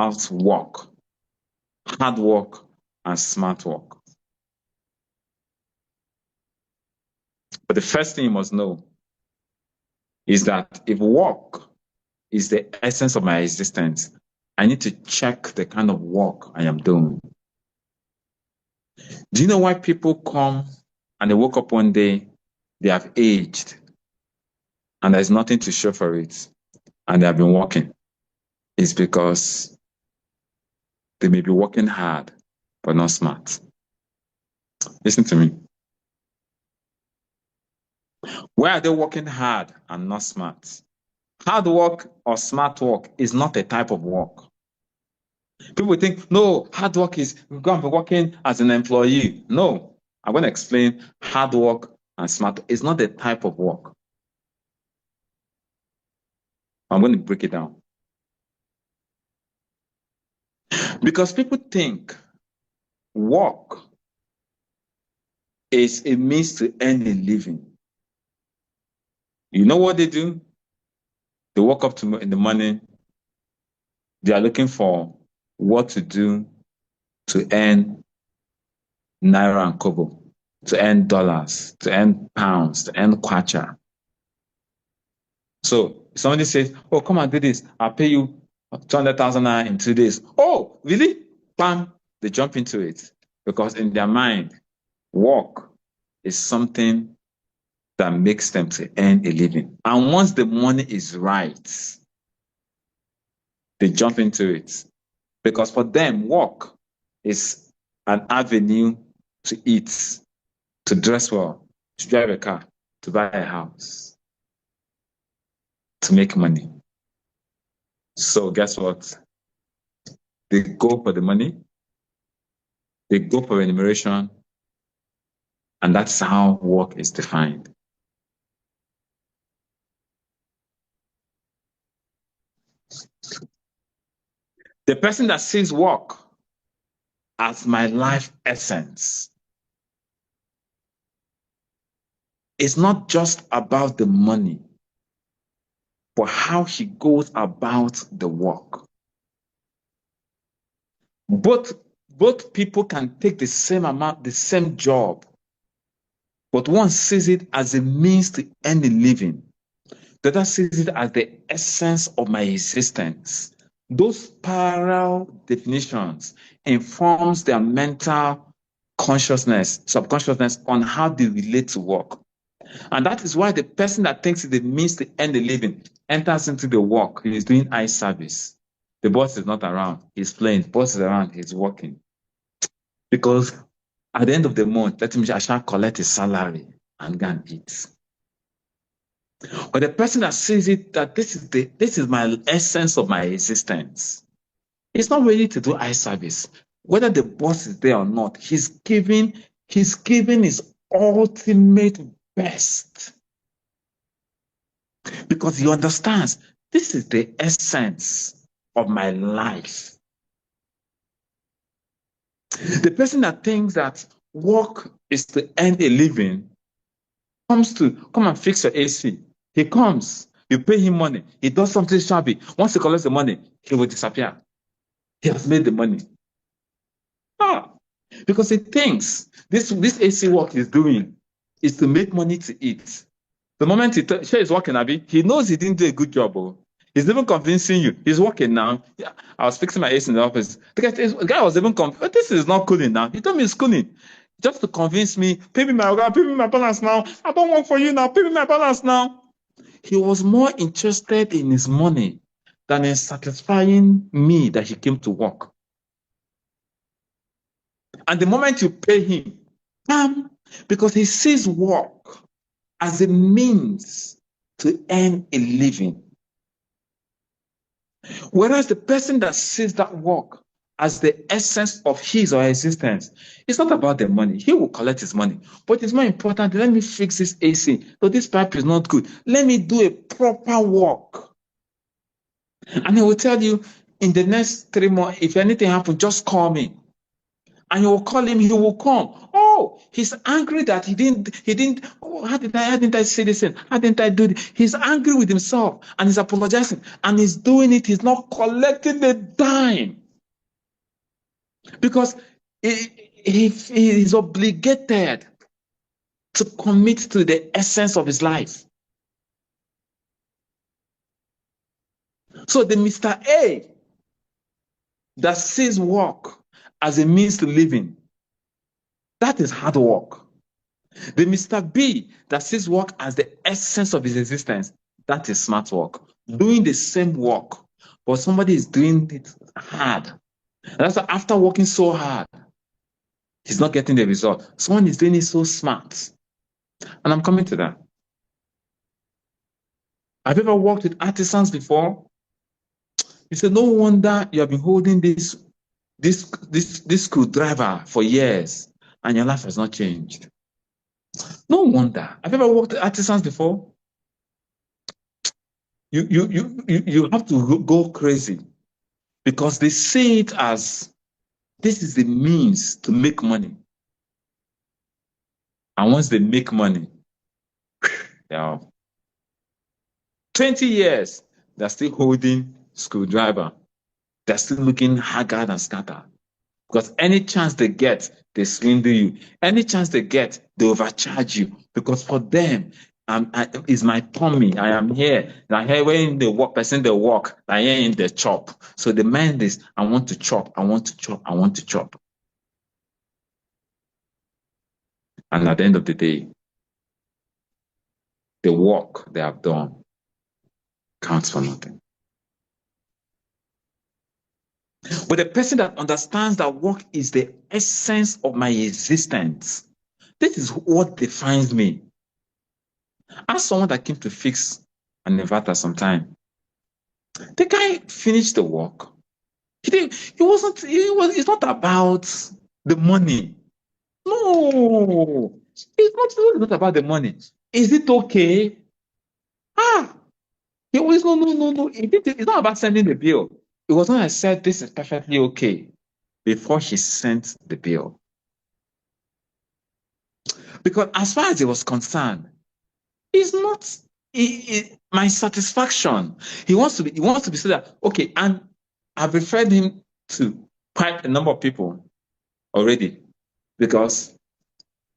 about work, hard work, and smart work. But the first thing you must know is that if work is the essence of my existence, I need to check the kind of work I am doing. Do you know why people come and they woke up one day, they have aged, and there's nothing to show for it, and they have been working? It's because they may be working hard, but not smart. Listen to me. Why are they working hard and not smart? Hard work or smart work is not a type of work. People think, no, hard work is we're going to be working as an employee. No, I'm going to explain hard work and smart is not a type of work. I'm going to break it down. Because people think work is a means to earn a living. You know what they do? They wake up in the morning, they are looking for what to do to earn naira and kobo, to earn dollars, to earn pounds, to earn kwacha. So somebody says, oh, come and do this. I'll pay you 200,000 naira in 2 days. Oh, really? Bam! They jump into it because in their mind, work is something that makes them to earn a living. And once the money is right, they jump into it. Because for them, work is an avenue to eat, to dress well, to drive a car, to buy a house, to make money. So guess what? They go for the money, they go for remuneration, and that's how work is defined. The person that sees work as my life essence is not just about the money, but how he goes about the work. Both people can take the same amount, the same job, but one sees it as a means to earn a living. The other sees it as the essence of my existence. Those parallel definitions informs their mental consciousness, subconsciousness on how they relate to work. And that is why the person that thinks it's the means to earn a living enters into the work. He is doing eye service. The boss is not around. He's playing. The boss is around. He's working. Because at the end of the month, let him shall collect his salary and go and eat. But the person that sees it that this is my essence of my existence, he's not ready to do eye service. Whether the boss is there or not, he's giving his ultimate best. Because he understands this is the essence of my life. The person that thinks that work is to earn a living comes to come and fix your AC. He comes, you pay him money, he does something shabby. Once he collects the money, he will disappear. He has made the money. Because he thinks this AC work he's doing is to make money to eat. The moment he's working, Abby, he knows he didn't do a good job. Oh. He's even convincing you. He's working now. Yeah, I was fixing my AC in the office. The guy was even convinced, this is not cooling now. He told me it's cooling. Just to convince me, pay me my balance now. I don't work for you now. Pay me my balance now. He was more interested in his money than in satisfying me that he came to work. And the moment you pay him, because he sees work as a means to earn a living. Whereas the person that sees that work as the essence of his or her existence, it's not about the money. He will collect his money. But it's more important, let me fix this AC. So this pipe is not good. Let me do a proper work. And he will tell you, in the next 3 months, if anything happens, just call me. And you will call him, he will come. Oh, He's angry that oh, how didn't I say this? How didn't I do this? He's angry with himself and he's apologizing and he's doing it. He's not collecting the dime because he is obligated to commit to the essence of his life. So the Mr. A that sees work as a means to living, that is hard work. The Mr. B that sees work as the essence of his existence, that is smart work. Doing the same work, but somebody is doing it hard. And that's why after working so hard, he's not getting the result. Someone is doing it so smart. And I'm coming to that. Have you ever worked with artisans before? You say, no wonder you have been holding this screwdriver for years and your life has not changed. No wonder. Have you ever worked with artisans before? You have to go crazy because they see it as this is the means to make money. And once they make money, they are 20 years, they're still holding screwdriver. They're still looking haggard and scattered. Because any chance they get, they swindle you. Any chance they get, they overcharge you. Because for them, is my tummy. I am here. I hear when they walk, person they walk, I hear in the chop. So the mind is, I want to chop, I want to chop, I want to chop. And at the end of the day, the work they have done counts for nothing. But the person that understands that work is the essence of my existence, this is what defines me. As someone that came to fix an inverter sometime, the guy finished the work. It's not about the money. No, it's not about the money. Is it okay? He always, no. It's not about sending the bill. It was when I said this is perfectly okay before he sent the bill. Because as far as he was concerned, it's not my satisfaction. He wants to be said that, okay, and I've referred him to quite a number of people already because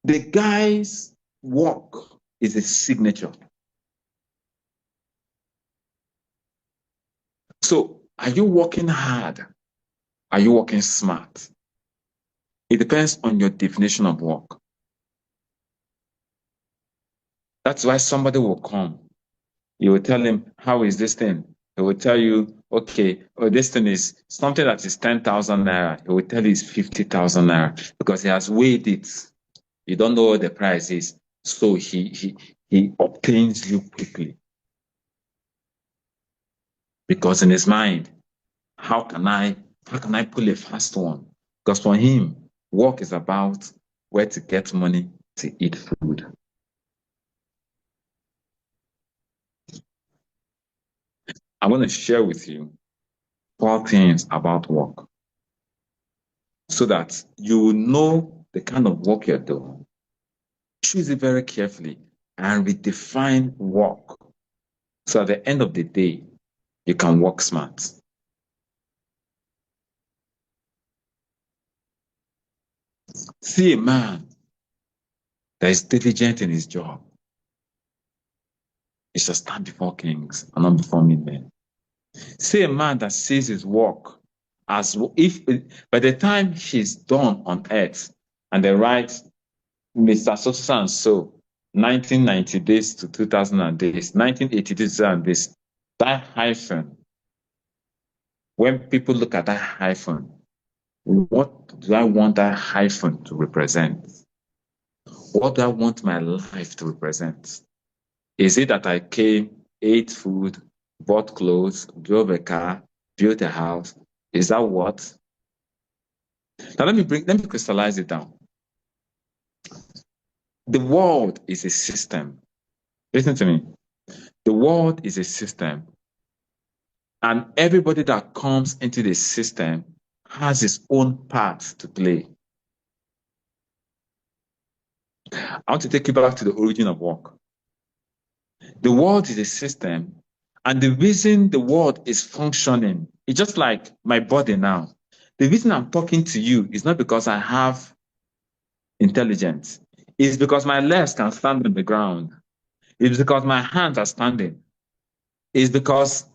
the guy's work is a signature. So are you working hard? Are you working smart? It depends on your definition of work. That's why somebody will come. You will tell him, how is this thing? He will tell you, okay, this thing is something that is 10,000 naira. He will tell you it's 50,000 naira because he has weighed it. You don't know what the price is. So he obtains you quickly. Because in his mind, how can I pull a fast one? Because for him, work is about where to get money to eat food. I'm going to share with you 4 things about work so that you will know the kind of work you're doing. Choose it very carefully and redefine work. So at the end of the day, you can work smart. See a man that is diligent in his job. He shall stand before kings and not before men. See a man that sees his work as if by the time he's done on earth and they write Mr. So and so, 1990 days to 2000 days, 1980 days and this, that hyphen, when people look at that hyphen, what do I want that hyphen to represent? What do I want my life to represent? Is it that I came, ate food, bought clothes, drove a car, built a house? Is that what? Now let me crystallize it down. The world is a system. Listen to me. The world is a system. And everybody that comes into the system has his own part to play. I want to take you back to the origin of work. The world is a system, and the reason the world is functioning is just like my body now. The reason I'm talking to you is not because I have intelligence. It's because my legs can stand on the ground. It's because my hands are standing. It's because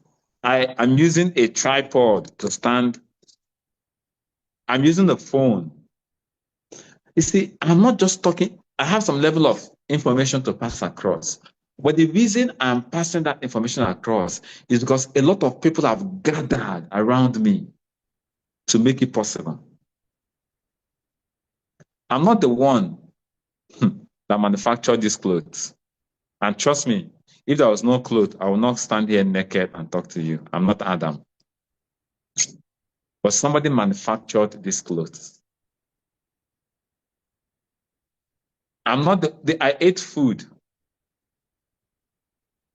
I am using a tripod to stand. I'm using a phone. You see, I'm not just talking, I have some level of information to pass across. But the reason I'm passing that information across is because a lot of people have gathered around me to make it possible. I'm not the one that manufactured these clothes. And trust me, if there was no clothes, I would not stand here naked and talk to you. I'm not Adam. But somebody manufactured these clothes. I'm not I ate food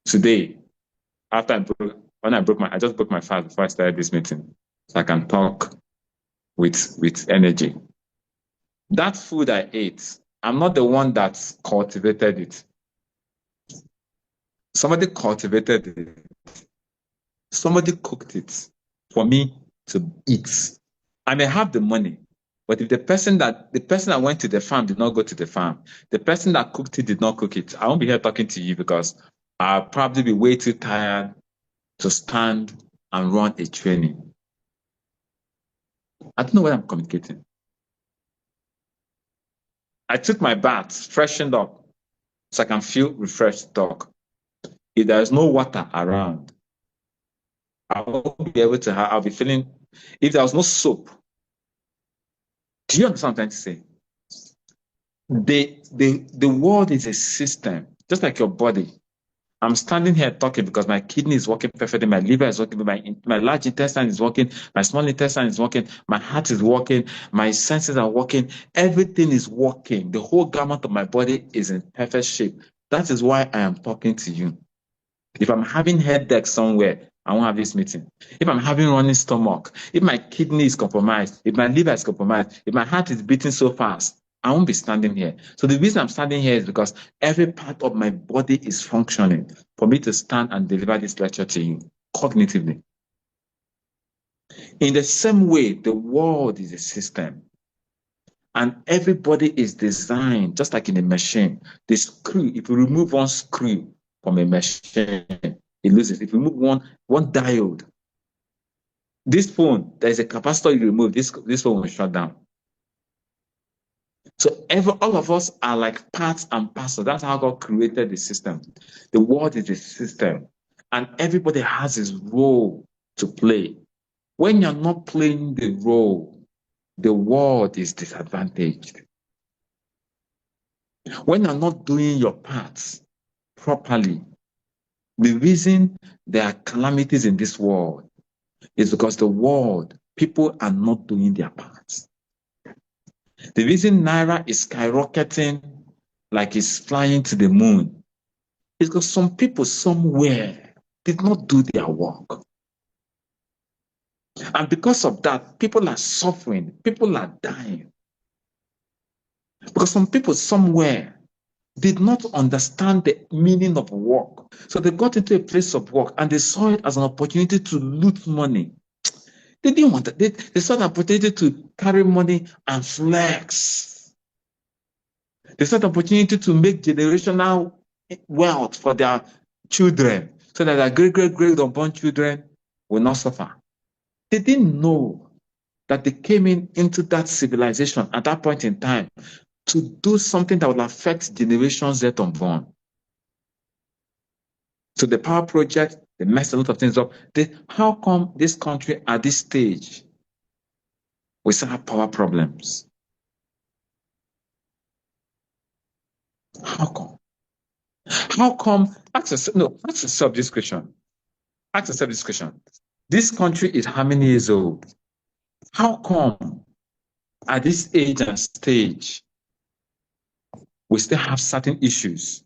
today after I just broke my fast before I started this meeting, so I can talk with energy. That food I ate, I'm not the one that cultivated it. Somebody cultivated it. Somebody cooked it for me to eat. I may have the money, but if the person that went to the farm did not go to the farm, the person that cooked it did not cook it, I won't be here talking to you because I'll probably be way too tired to stand and run a training. I don't know what I'm communicating. I took my bath, freshened up, so I can feel refreshed to talk. If there is no water around, I won't be able to I'll be feeling, if there was no soap, do you understand what I'm trying to say? The world is a system, just like your body. I'm standing here talking because my kidney is working perfectly, my liver is working, my large intestine is working, my small intestine is working, my heart is working, my senses are working, everything is working. The whole garment of my body is in perfect shape. That is why I am talking to you. If I'm having headache somewhere, I won't have this meeting. If I'm having running stomach, if my kidney is compromised, if my liver is compromised, if my heart is beating so fast, I won't be standing here. So the reason I'm standing here is because every part of my body is functioning for me to stand and deliver this lecture to you cognitively. In the same way, the world is a system. And everybody is designed just like in a machine. The screw, if you remove one screw from a machine, it loses. If you remove one diode, this phone, there is a capacitor you remove, this phone will shut down. So all of us are like parts and parcels. That's how God created the system. The world is a system, and everybody has his role to play. When you're not playing the role, the world is disadvantaged. When you're not doing your parts properly, the reason there are calamities in this world is because people are not doing their parts. The reason Naira is skyrocketing like it's flying to the moon is because some people somewhere did not do their work. And because of that, people are suffering, people are dying. Because some people somewhere did not understand the meaning of work. So they got into a place of work and they saw it as an opportunity to loot money. They didn't want that. They saw an opportunity to carry money and flex. They saw an opportunity to make generational wealth for their children so that their great unborn children will not suffer. They didn't know that they came into that civilization at that point in time to do something that will affect generations yet unborn. So the power project, they messed a lot of things up. How come this country at this stage, we still have power problems? How come? How come? Ask yourself this question. Ask yourself this question. This country is how many years old? How come at this age and stage, we still have certain issues?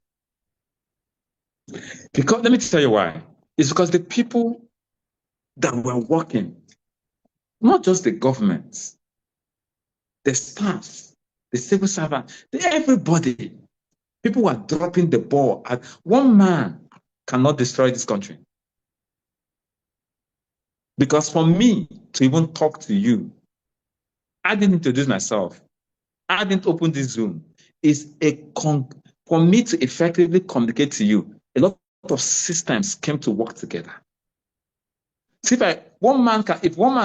Because let me tell you why. It's because the people that were working, not just the government, the staff, the civil servant, everybody People are dropping the ball. One man cannot destroy this country. Because for me to even talk to you, I didn't introduce myself. I didn't open this Zoom. For me to effectively communicate to you, a lot of systems came to work together. See, if one man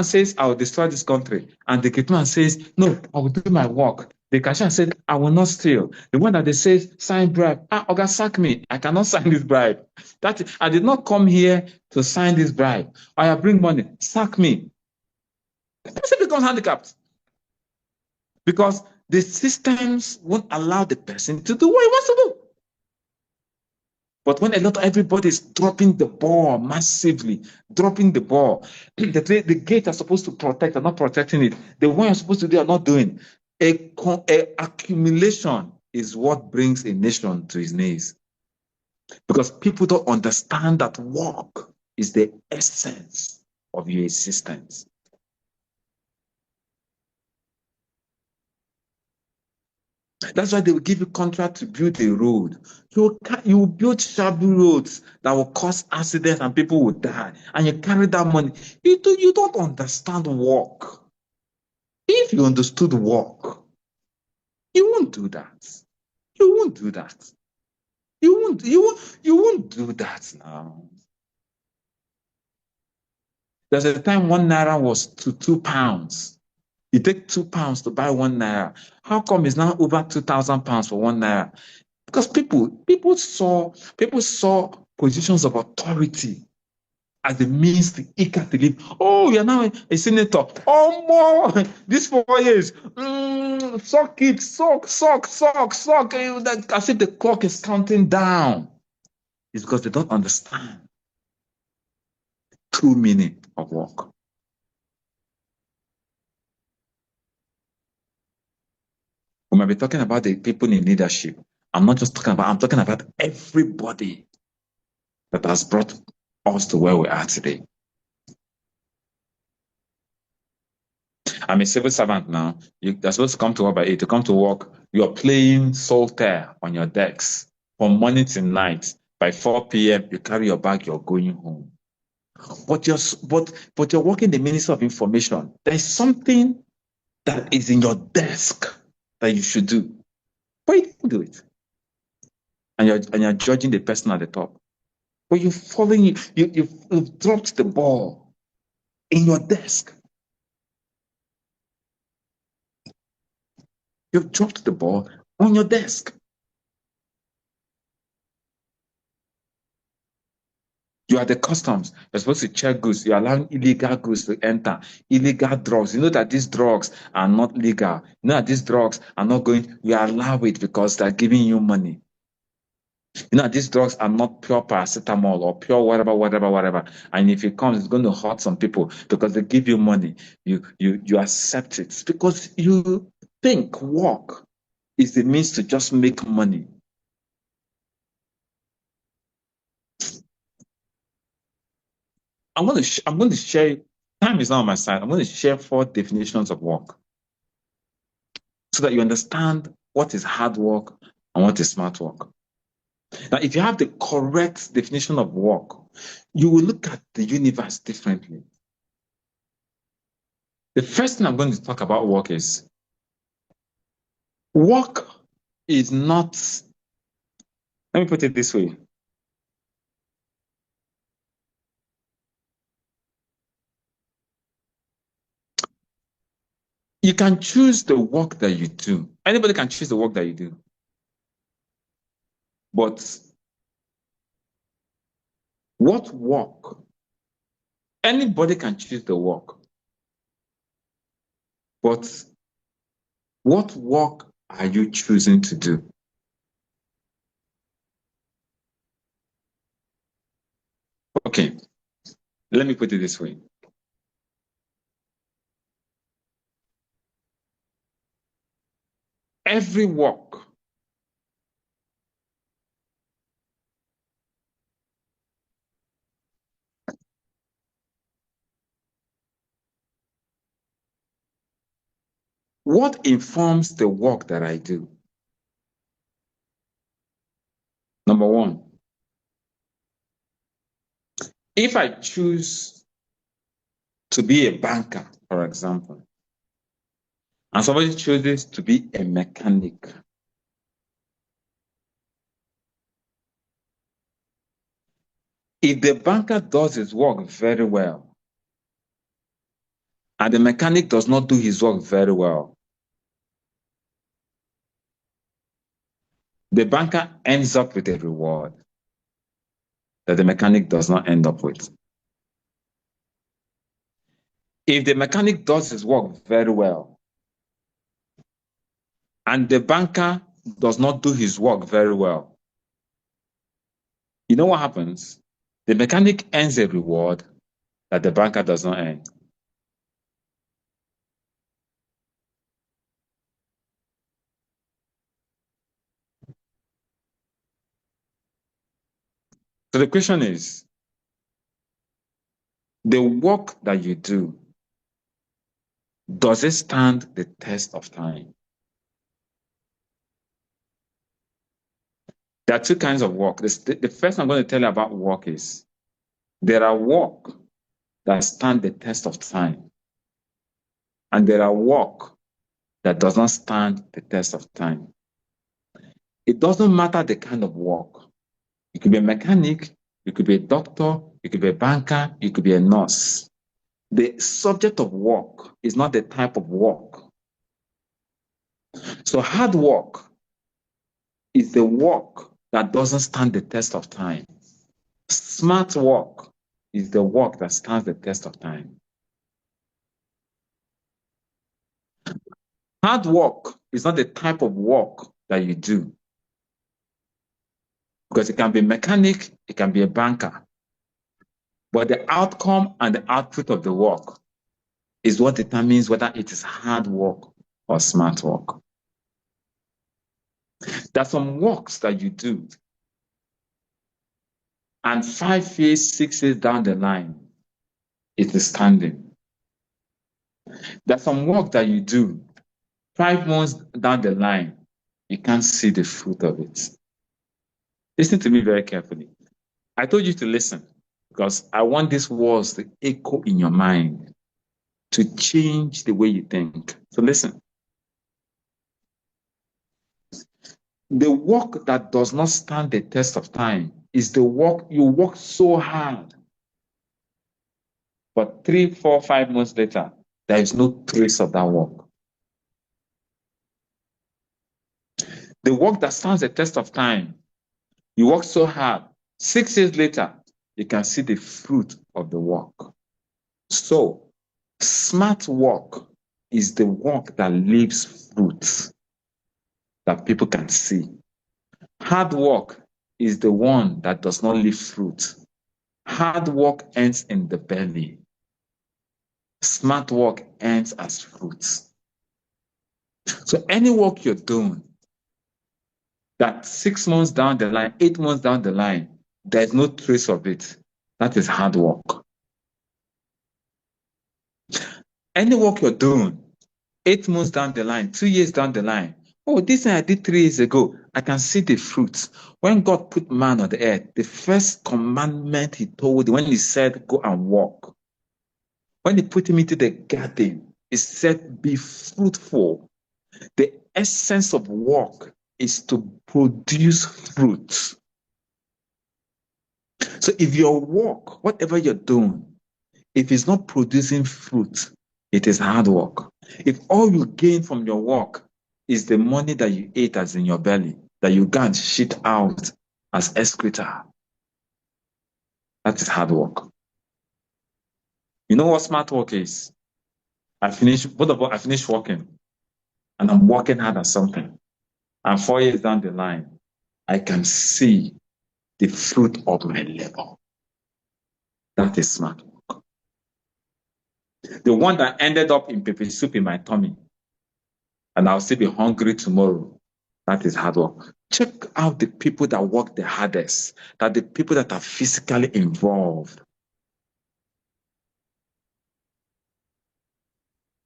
says, I will destroy this country, and the great man says, no, I will do my work. The cashier said, I will not steal. The one that they say, sign bribe. Oga, sack me. I cannot sign this bribe. I did not come here to sign this bribe. I bring money. Sack me. The person becomes handicapped because the systems won't allow the person to do what he wants to do. But when everybody is dropping the ball massively, dropping the ball, the gate are supposed to protect are not protecting it. The one you're supposed to do are not doing. Accumulation is what brings a nation to its knees. Because people don't understand that work is the essence of your existence. That's why they will give you contract to build a road. You will build shabby roads that will cause accidents and people will die. And you carry that money. You don't understand work. If you understood work, you won't do that. You won't do that. You won't do that now. There's a time 1 naira was to £2. You take £2 to buy 1 naira. How come it's now over £2,000 for 1 naira? Because people saw positions of authority as the means to eke out the live. Oh, you're now a senator. Oh, more these 4 years. Suck it, suck. As if the clock is counting down. It's because they don't understand true meaning of work. We might be talking about the people in leadership. I'm talking about everybody that has brought us to where we are today. I'm a civil servant now. You're supposed to come to work by 8. To come to work, you're playing solitaire on your decks from morning to night. By 4 p.m., you carry your bag, you're going home. But you're working the Ministry of Information. There's something that is in your desk that you should do. But you didn't do it. And you're judging the person at the top. But you've dropped the ball in your desk. You've dropped the ball on your desk. You are the customs. You're supposed to check goods. You're allowing illegal goods to enter. Illegal drugs. You know that these drugs are not legal. You know that these drugs are not going. You allow it because they're giving you money. You know that these drugs are not pure paracetamol or pure whatever. And if it comes, it's going to hurt some people because they give you money. You accept it because you think work is the means to just make money. I'm going to share. Time is not on my side. I'm going to share 4 definitions of work so that you understand what is hard work and what is smart work. Now, if you have the correct definition of work, you will look at the universe differently. The first thing I'm going to talk about work is not, let me put it this way. You can choose the work that you do. Anybody can choose the work that you do. But what work? Anybody can choose the work. But what work are you choosing to do? Okay, let me put it this way. Every work what informs the work that I do? Number one, if I choose to be a banker, for example, and somebody chooses to be a mechanic, if the banker does his work very well and the mechanic does not do his work very well, the banker ends up with a reward that the mechanic does not end up with. If the mechanic does his work very well and the banker does not do his work very well, you know what happens? The mechanic earns a reward that the banker does not earn. So the question is, the work that you do, does it stand the test of time? There are two kinds of work. The first I'm going to tell you about work is there are work that stand the test of time, and there are work that does not stand the test of time. It doesn't matter the kind of work. You could be a mechanic, you could be a doctor, you could be a banker, you could be a nurse. The subject of work is not the type of work. So hard work is the work that doesn't stand the test of time. Smart work is the work that stands the test of time. Hard work is not the type of work that you do, because it can be a mechanic, it can be a banker. But the outcome and the output of the work is what determines whether it is hard work or smart work. There are some works that you do, and 5 years, 6 years down the line, it is standing. There's some work that you do, 5 months down the line, you can't see the fruit of it. Listen to me very carefully. I told you to listen because I want these words to echo in your mind to change the way you think. So listen. The work that does not stand the test of time is the work you work so hard, but 3, 4, 5 months later, there is no trace of that work. The work that stands the test of time, you work so hard, 6 years later, you can see the fruit of the work. So, smart work is the work that leaves fruit that people can see. Hard work is the one that does not leave fruit. Hard work ends in the belly. Smart work ends as fruit. So any work you're doing that 6 months down the line, 8 months down the line, there's no trace of it, that is hard work. Any work you're doing 8 months down the line, 2 years down the line, oh, this thing I did 3 years ago, I can see the fruits. When God put man on the earth, the first commandment he told, when he said, go and walk, when he put him into the garden, he said, be fruitful. The essence of work is to produce fruit. So if your work, whatever you're doing, if it's not producing fruit, it is hard work. If all you gain from your work is the money that you ate as in your belly, that you can't shit out as excreta, that is hard work. You know what smart work is? I finished working and I'm working hard at something. And 4 years down the line, I can see the fruit of my labor. That is smart work. The one that ended up in pepper soup in my tummy, and I'll still be hungry tomorrow, that is hard work. Check out the people that work the hardest, that the people that are physically involved.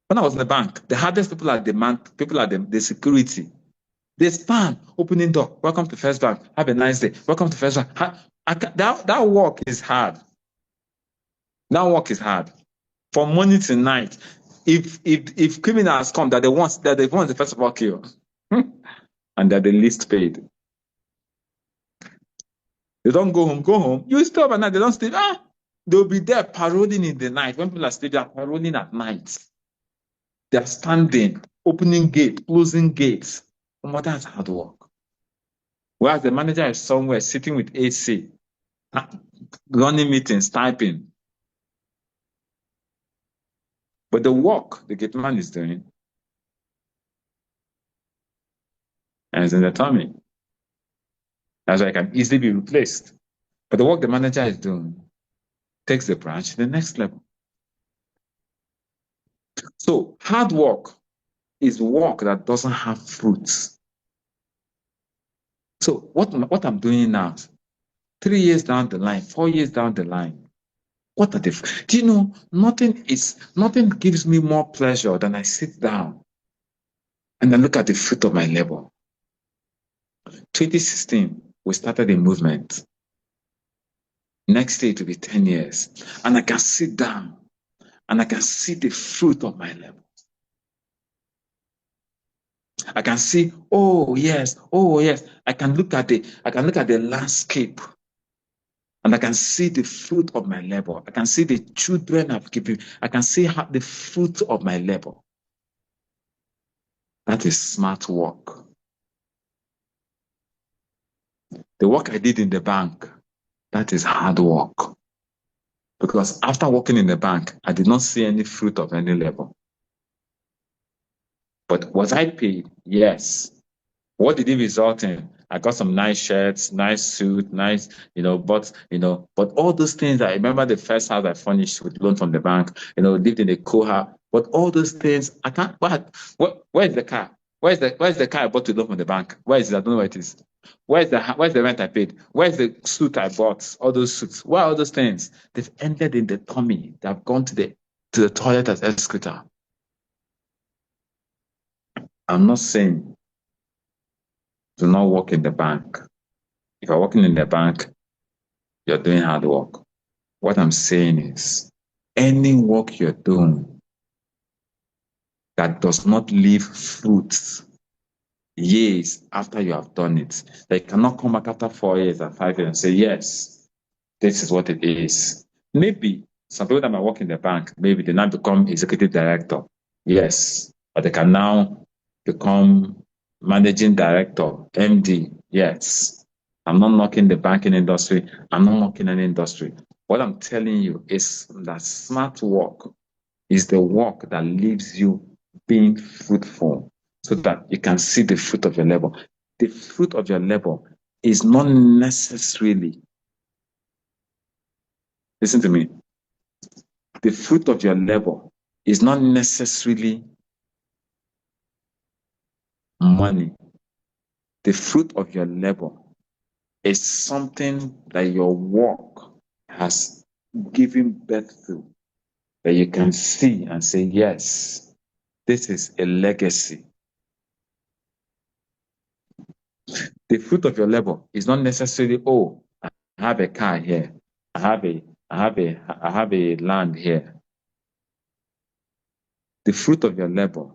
When I was in the bank, the hardest people are the security. They stand, opening door. Welcome to First Bank. Have a nice day. Welcome to First Bank. That work is hard. That work is hard. From morning to night. If criminals come that they want the first of all kill, and they're the least paid. They don't go home. You stay overnight, they don't stay. They'll be there paroling in the night. When people are staying, they are paroling at night. They are standing, opening gates, closing gates. Well, that's hard work. Whereas the manager is somewhere sitting with AC, running meetings, typing. But the work the gate man is doing, and it's in the tummy. That's why it can easily be replaced. But the work the manager is doing takes the branch to the next level. So hard work is work that doesn't have fruits. So what I'm doing now, 3 years down the line, 4 years down the line, what are the? Do you know, nothing gives me more pleasure than I sit down and I look at the fruit of my labor. 2016, we started a movement. Next year it will be 10 years. And I can sit down and I can see the fruit of my labor. I can see, oh yes. I can look at the landscape and I can see the fruit of my labor. I can see the children I've given. I can see the fruit of my labor. That is smart work. The work I did in the bank, that is hard work. Because after working in the bank, I did not see any fruit of any labor. But was I paid? Yes. What did it result in? I got some nice shirts, nice suit, nice, but all those things, I remember the first house I furnished with loan from the bank, lived in a co-house, but all those things, I can't, where's the car? Where's the car I bought to loan from the bank? Where is it? I don't know where it is. Where's the rent I paid? Where's the suit I bought? All those suits. Where are all those things? They've ended in the tummy. They've gone to the toilet as excreta. I'm not saying do not work in the bank. If you're working in the bank, you're doing hard work. What I'm saying is any work you're doing that does not leave fruits years after you have done it, they cannot come back after 4 years or 5 years and say, yes, this is what it is. Maybe some people that might work in the bank, maybe they now become executive director. Yes, but they can now become managing director, MD. Yes. I'm not knocking the banking industry. I'm not knocking any industry. What I'm telling you is that smart work is the work that leaves you being fruitful so that you can see the fruit of your labor. The fruit of your labor is not necessarily, listen to me, the fruit of your labor is not necessarily money. The fruit of your labor is something that your work has given birth to, that you can see and say, yes, this is a legacy. The fruit of your labor is not necessarily, oh, I have a car here. I have a land here. The fruit of your labor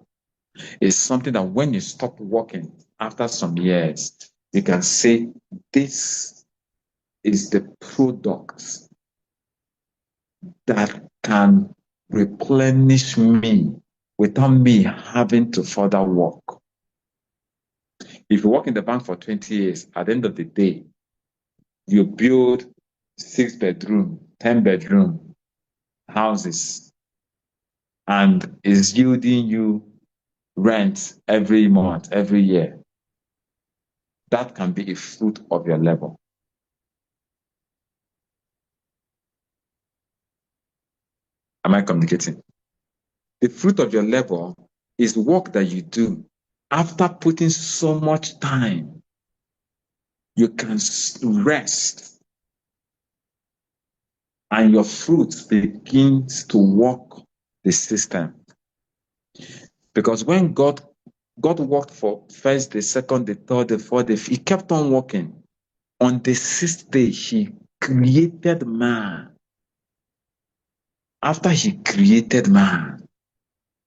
is something that when you stop working after some years, you can say, this is the product that can replenish me without me having to further work. If you work in the bank for 20 years, at the end of the day, you build 6-bedroom, 10-bedroom houses and is yielding you rent every month, every year. That can be a fruit of your labor. Am I communicating? The fruit of your labor is work that you do after putting so much time. You can rest and your fruit begins to work the system. Because when God God worked for first day, second day, third day, fourth day. He kept on working. On the sixth day, he created man. After he created man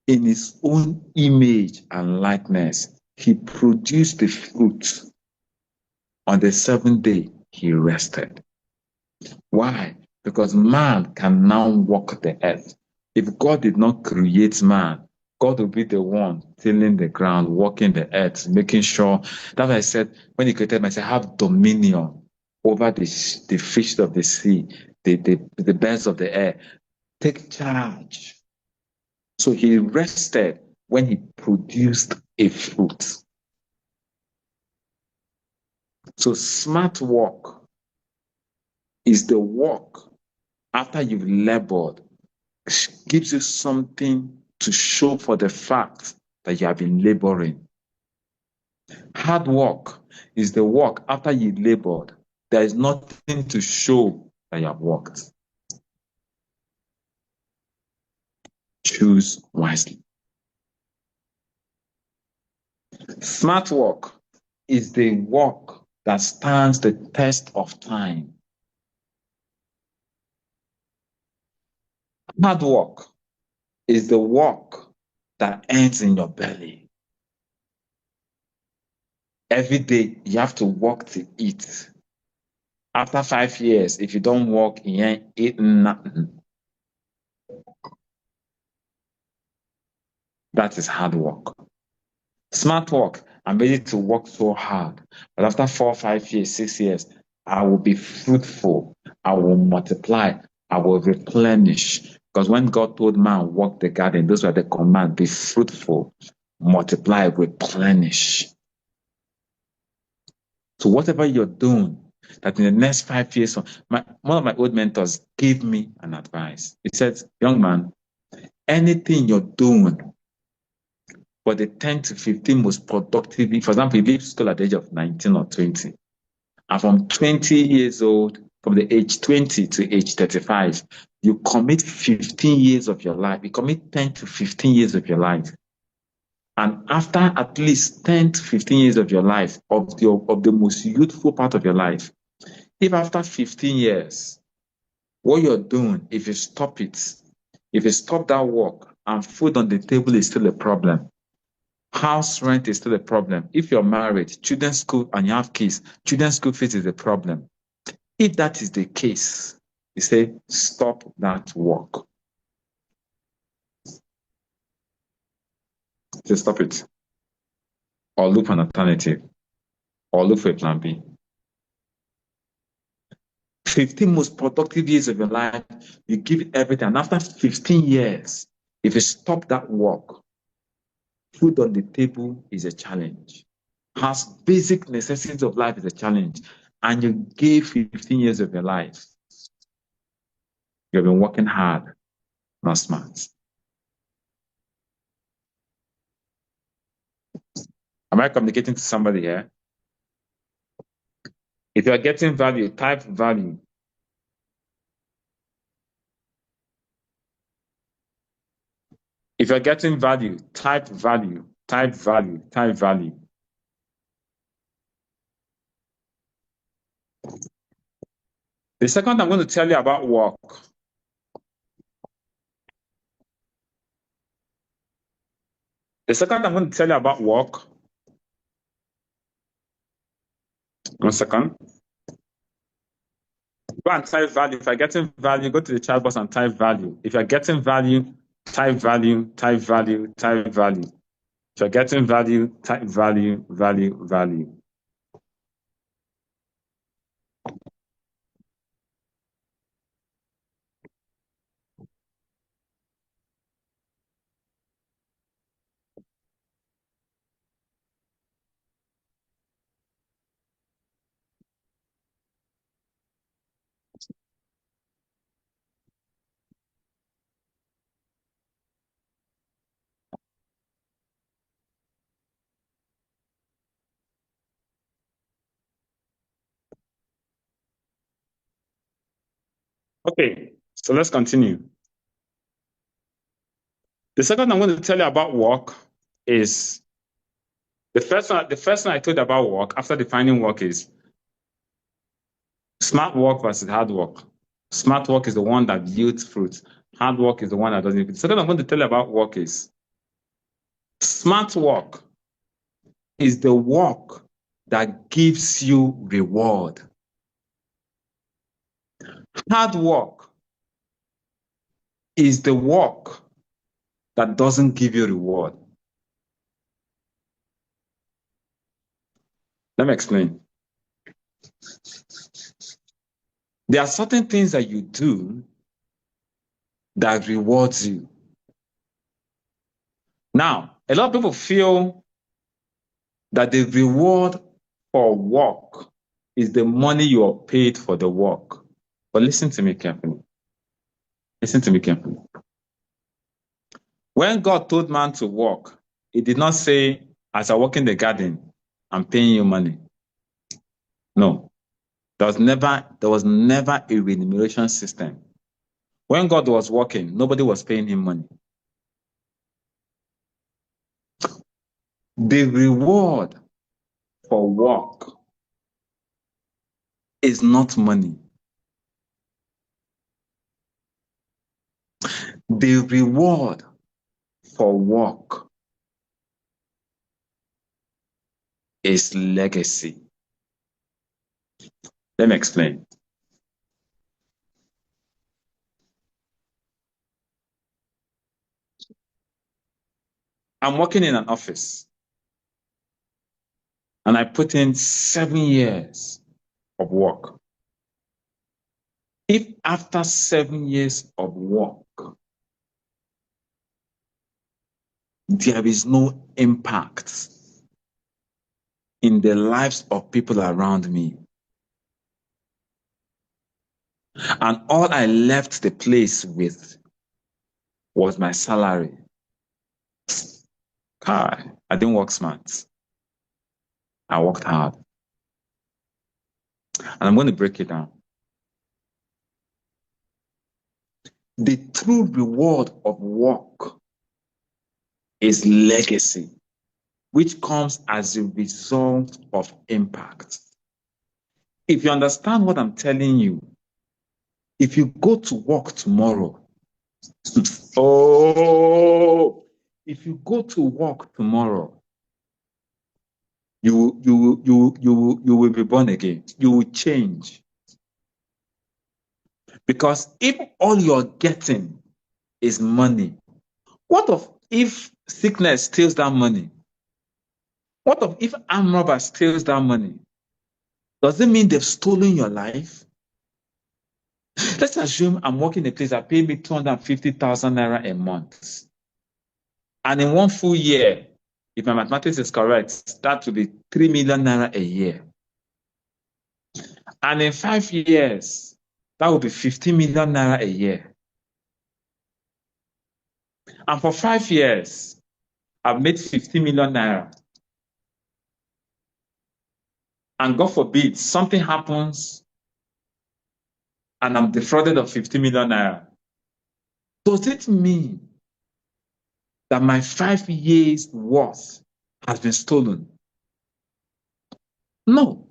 in his own image and likeness, he produced the fruit. On the seventh day, he rested. Why? Because man can now walk the earth. If God did not create man, God will be the one tilling the ground, walking the earth, making sure. That's why I said, when he created man, I said, have dominion over the fish of the sea, the birds of the air. Take charge. So he rested when he produced a fruit. So smart work is the work after you've labored, gives you something to show for the fact that you have been laboring. Hard work is the work after you labored. There is nothing to show that you have worked. Choose wisely. Smart work is the work that stands the test of time. Hard work is the work that ends in your belly. Every day you have to work to eat. After 5 years, if you don't work, you ain't eating nothing. That is hard work. Smart work, I'm ready to work so hard. But after 4, 5 years, 6 years, I will be fruitful. I will multiply. I will replenish. Because when God told man, walk the garden, those were the command, be fruitful, multiply, replenish. So whatever you're doing, that in the next 5 years, one of my old mentors gave me an advice. He said, young man, anything you're doing for the 10 to 15 most productive, for example, you leave school at the age of 19 or 20, and from 20 years old, from the age 20 to age 35, you commit 15 years of your life. You commit 10 to 15 years of your life. And after at least 10 to 15 years of your life, of the most youthful part of your life, if after 15 years, what you're doing, if you stop it, if you stop that work and food on the table is still a problem, house rent is still a problem. If you're married, children's school and you have kids, children's school fees is a problem. If that is the case, you say, stop that work. Say, stop it. Or look for an alternative. Or look for a plan B. 15 most productive years of your life, you give it everything. And after 15 years, if you stop that work, food on the table is a challenge. Has basic necessities of life is a challenge. And you gave 15 years of your life. You've been working hard, not smart. Am I communicating to somebody here? If you're getting value, type value. If you're getting value, type value, type value, type value. The second I'm going to tell you about work. The second I'm going to tell you about work. 1 second. Go and type value. If you're getting value, go to the chat box and type value. If you're getting value, type value, type value, type value. If you're getting value, type value, value, value. Okay, so let's continue. The second I'm going to tell you about work is The first one I told about work after defining work is smart work versus hard work. Smart work is the one that yields fruit. Hard work is the one that doesn't yield. So then I'm going to tell you about work is smart work is the work that gives you reward. Hard work is the work that doesn't give you reward. Let me explain. There are certain things that you do that rewards you. Now, a lot of people feel that the reward for work is the money you are paid for the work. But listen to me carefully. Listen to me carefully. When God told man to work, he did not say, as I work in the garden, I'm paying you money. No. There was never a remuneration system. When God was working, nobody was paying him money. The reward for work is not money. The reward for work is legacy. Let me explain. I'm working in an office and I put in 7 years of work. If after 7 years of work, there is no impact in the lives of people around me, and all I left the place with was my salary, I didn't work smart. I worked hard. And I'm going to break it down. The true reward of work is legacy, which comes as a result of impact. If you understand what I'm telling you, if you go to work tomorrow, if you go to work tomorrow, you will be born again. You will change. Because if all you're getting is money, what if sickness steals that money? What if armed robber steals that money? Does it mean they've stolen your life? Let's assume I'm working in a place that pay me 250,000 naira a month. And in 1 full year, if my mathematics is correct, that will be 3 million naira a year. And in 5 years, that will be 50 million naira a year. And for 5 years, I've made 50 million naira. And God forbid, something happens and I'm defrauded of 50 million naira. Does it mean that my 5 years' worth has been stolen? No.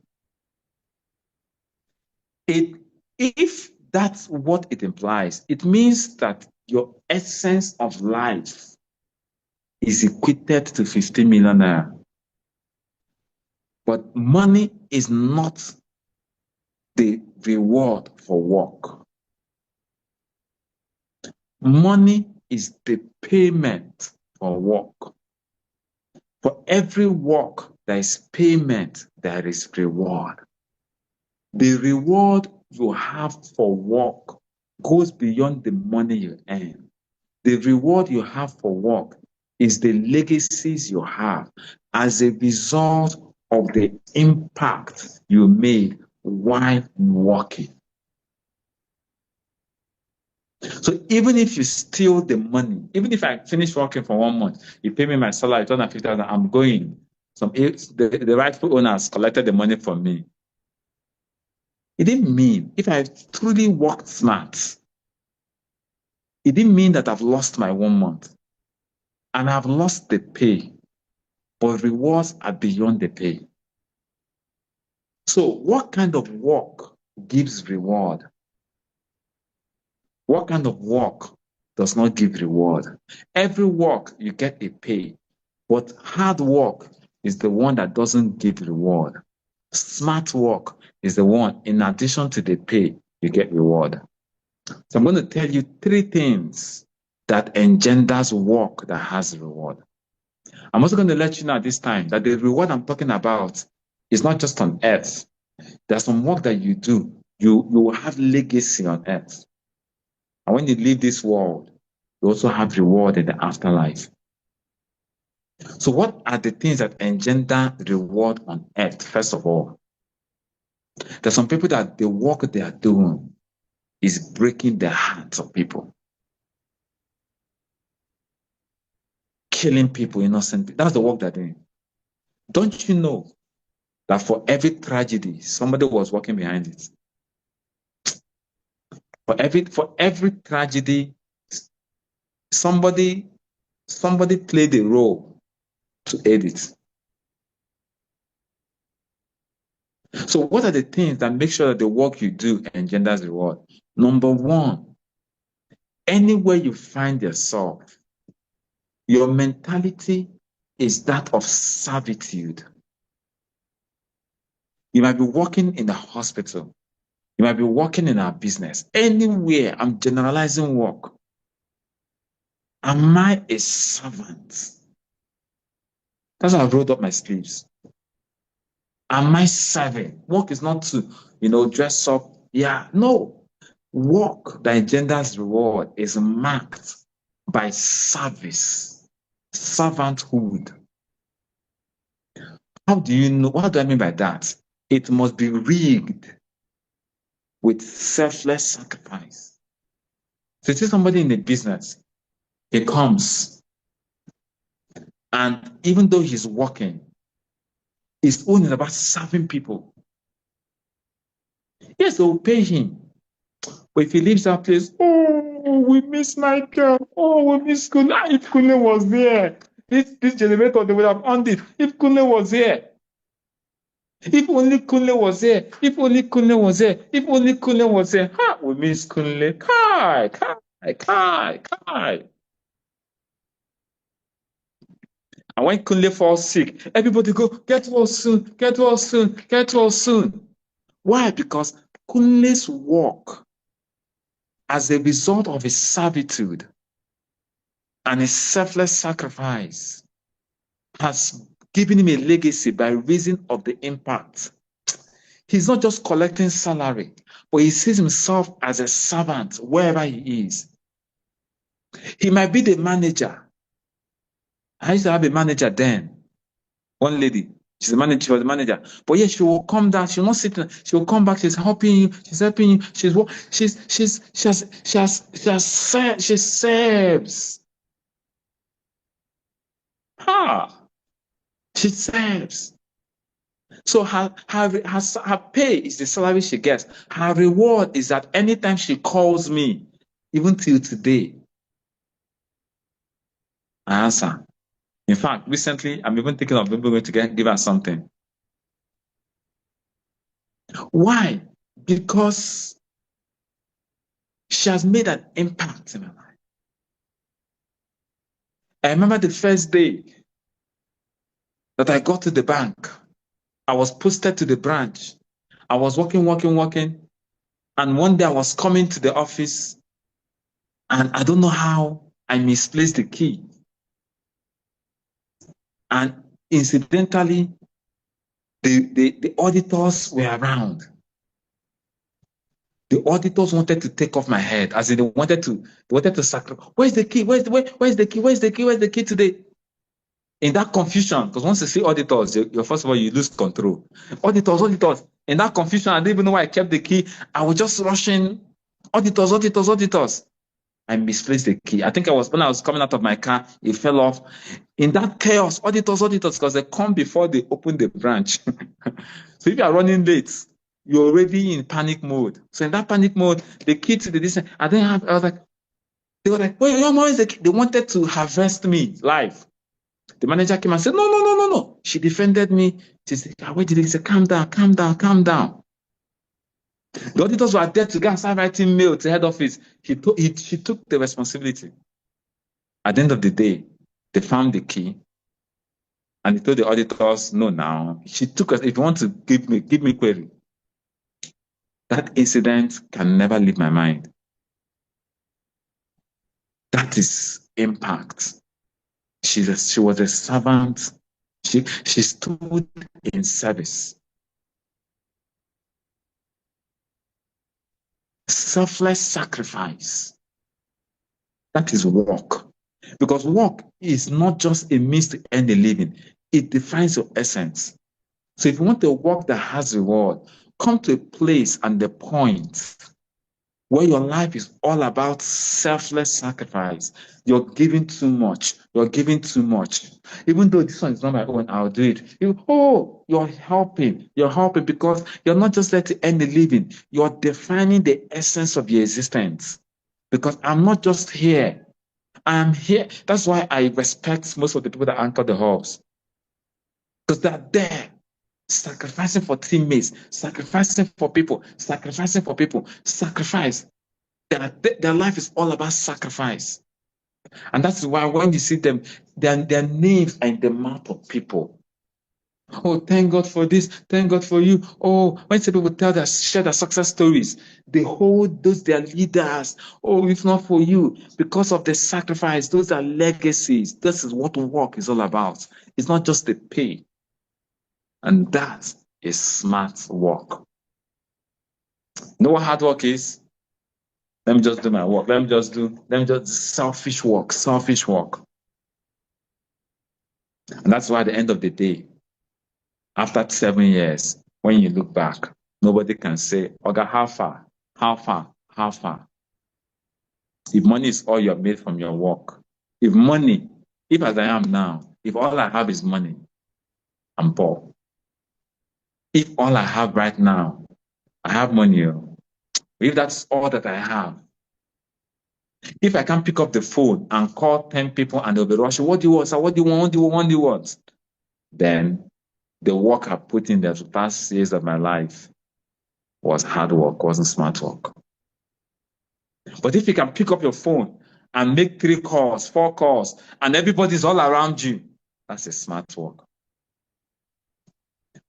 If that's what it implies, it means that your essence of life is equated to 50 million naira. But money is not the reward for work. Money is the payment for work. For every work, there is payment, there is reward. The reward you have for work goes beyond the money you earn. The reward you have for work is the legacies you have as a result of the impact you made while working. So even if you steal the money, even if I finish working for 1 month, you pay me my salary, 250,000, I'm going. The rightful owners collected the money from me. It didn't mean, if I truly worked smart, it didn't mean that I've lost my 1 month and I've lost the pay. but rewards are beyond the pay. So what kind of work gives reward? What kind of work does not give reward? Every work you get a pay, but hard work is the one that doesn't give reward. Smart work is the one, in addition to the pay, you get reward. So I'm going to tell you 3 things that engenders work that has reward. I'm also going to let you know at this time that the reward I'm talking about is not just on earth. There's some work that you do, you will have legacy on earth. And when you leave this world, you also have reward in the afterlife. So what are the things that engender reward on earth? First of all, there's some people that the work they are doing is breaking the hearts of people. Killing people, innocent people. That's the work they're doing. Don't you know that for every tragedy, somebody was working behind it? For every tragedy, somebody played a role to aid it. So what are the things that make sure that the work you do engenders reward? Number one, anywhere you find yourself, your mentality is that of servitude. You might be working in a hospital. You might be working in a business. Anywhere, I'm generalizing work. Am I a servant? That's why I rolled up my sleeves. Am I serving? Work is not to, dress up. Yeah, no. Work that engenders reward is marked by service, servanthood. How do you know? What do I mean by that? It must be rigged with selfless sacrifice. So you see somebody in the business, he comes, and even though he's working, his own is about serving people. Yes, they will pay him. But if he leaves that place, oh, we miss Michael. Oh, we miss Kunle. If Kunle was there, this generator, they would have earned it. If Kunle was here. If only Kunle was there. If only Kunle was there. If only Kunle was there. Ha, we miss Kunle. Kai. And when Kunle falls sick, everybody go, get well soon, get well soon, get well soon. Why? Because Kunle's work, as a result of his servitude and his selfless sacrifice, has given him a legacy by reason of the impact. He's not just collecting salary, but he sees himself as a servant wherever he is. He might be the manager. I used to have a manager then, one lady. She's a manager, she was the manager. But yes, she will come down, she will not sit down, she will come back, she's helping you, she serves. She serves. So her pay is the salary she gets. Her reward is that anytime she calls me, even till today, I answer. In fact, recently, I'm even thinking of maybe going to give her something. Why? Because she has made an impact in my life. I remember the first day that I got to the bank. I was posted to the branch. I was working. And one day I was coming to the office, and I don't know how I misplaced the key. And incidentally, the auditors were around. The auditors wanted to take off my head, as in they wanted to sacrifice. Where's the key? Where's the key today? In that confusion, because once you see auditors, first of all, you lose control. Auditors. In that confusion, I didn't even know why I kept the key. I was just rushing. Auditors. I misplaced the key. I think when I was coming out of my car, it fell off. In that chaos, auditors, because they come before they open the branch. So if you are running late, you're already in panic mode. So in that panic mode, the key to the distance, I was like, they were like, wait, where is the key? They wanted to harvest me live. The manager came and said, no, no, no, no, no. She defended me. She said, wait till he said, calm down, calm down, calm down. The auditors were there to go and start writing mail to head office. She took the responsibility. At the end of the day, they found the key and they told the auditors, no, now. She took us, if you want to give me query. That incident can never leave my mind. That is impact. She was a servant. She stood in service. Selfless sacrifice. That is work. Because work is not just a means to earn a living. It defines your essence. So if you want a work that has reward, come to a place and the point where your life is all about selfless sacrifice. You're giving too much. You're giving too much. Even though this one is not my own, I'll do it. You're helping. You're helping because you're not just there to earn a living. You're defining the essence of your existence. Because I'm not just here. I'm here. That's why I respect most of the people that anchor the hubs. Because they're there sacrificing for teammates, sacrificing for people, sacrificing for people, sacrifice. Their life is all about sacrifice. And that's why when you see them, their names are in the mouth of people. Oh, thank God for this. Thank God for you. Oh, when some people share their success stories, they hold those their leaders. Oh, if not for you, because of the sacrifice, those are legacies. This is what work is all about. It's not just the pay. And that is smart work. You know what hard work is? Let me just do my work. Let me just selfish work. And that's why at the end of the day, after 7 years, when you look back, nobody can say, Oga, how far? How far? How far? If money is all you're made from your work, if as I am now, if all I have is money, I'm poor. If all I have right now, I have money, if that's all that I have, if I can pick up the phone and call 10 people and they'll be rushing, what do you want, sir? What do you want? What do you want? What do you want? Then the work I put in the past years of my life was hard work, wasn't smart work. But if you can pick up your phone and make 3 calls, 4 calls, and everybody's all around you, that's a smart work.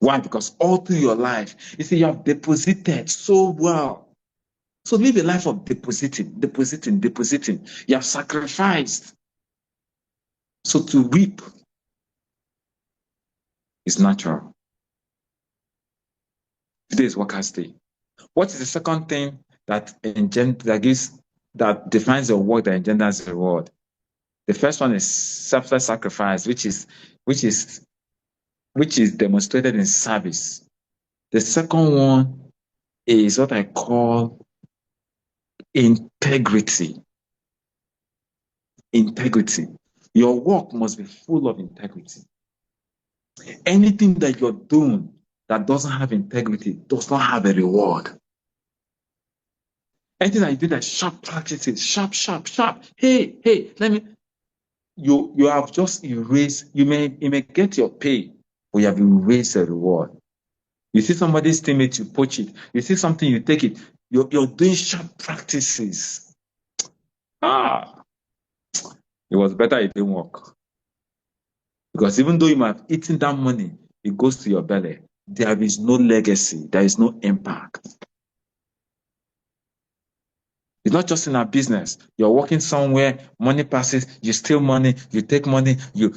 Why? Because all through your life, you see, you have deposited so well. So live a life of depositing. You have sacrificed. So to reap is natural. Today is Workers' Day. What is the second thing that defines your work that engenders reward? The first one is selfless sacrifice, which is demonstrated in service. The second one is what I call integrity. Integrity. Your work must be full of integrity. Anything that you're doing that doesn't have integrity does not have a reward. Anything that you do that sharp practices, sharp. Hey, you have just erased, you may get your pay, but you have erased a reward. You see somebody's teammate, you poach it. You see something, you take it. You're doing sharp practices. It was better it didn't work. Because even though you might have eaten that money, it goes to your belly. There is no legacy. There is no impact. It's not just in our business. You're working somewhere, money passes, you steal money, you take money, you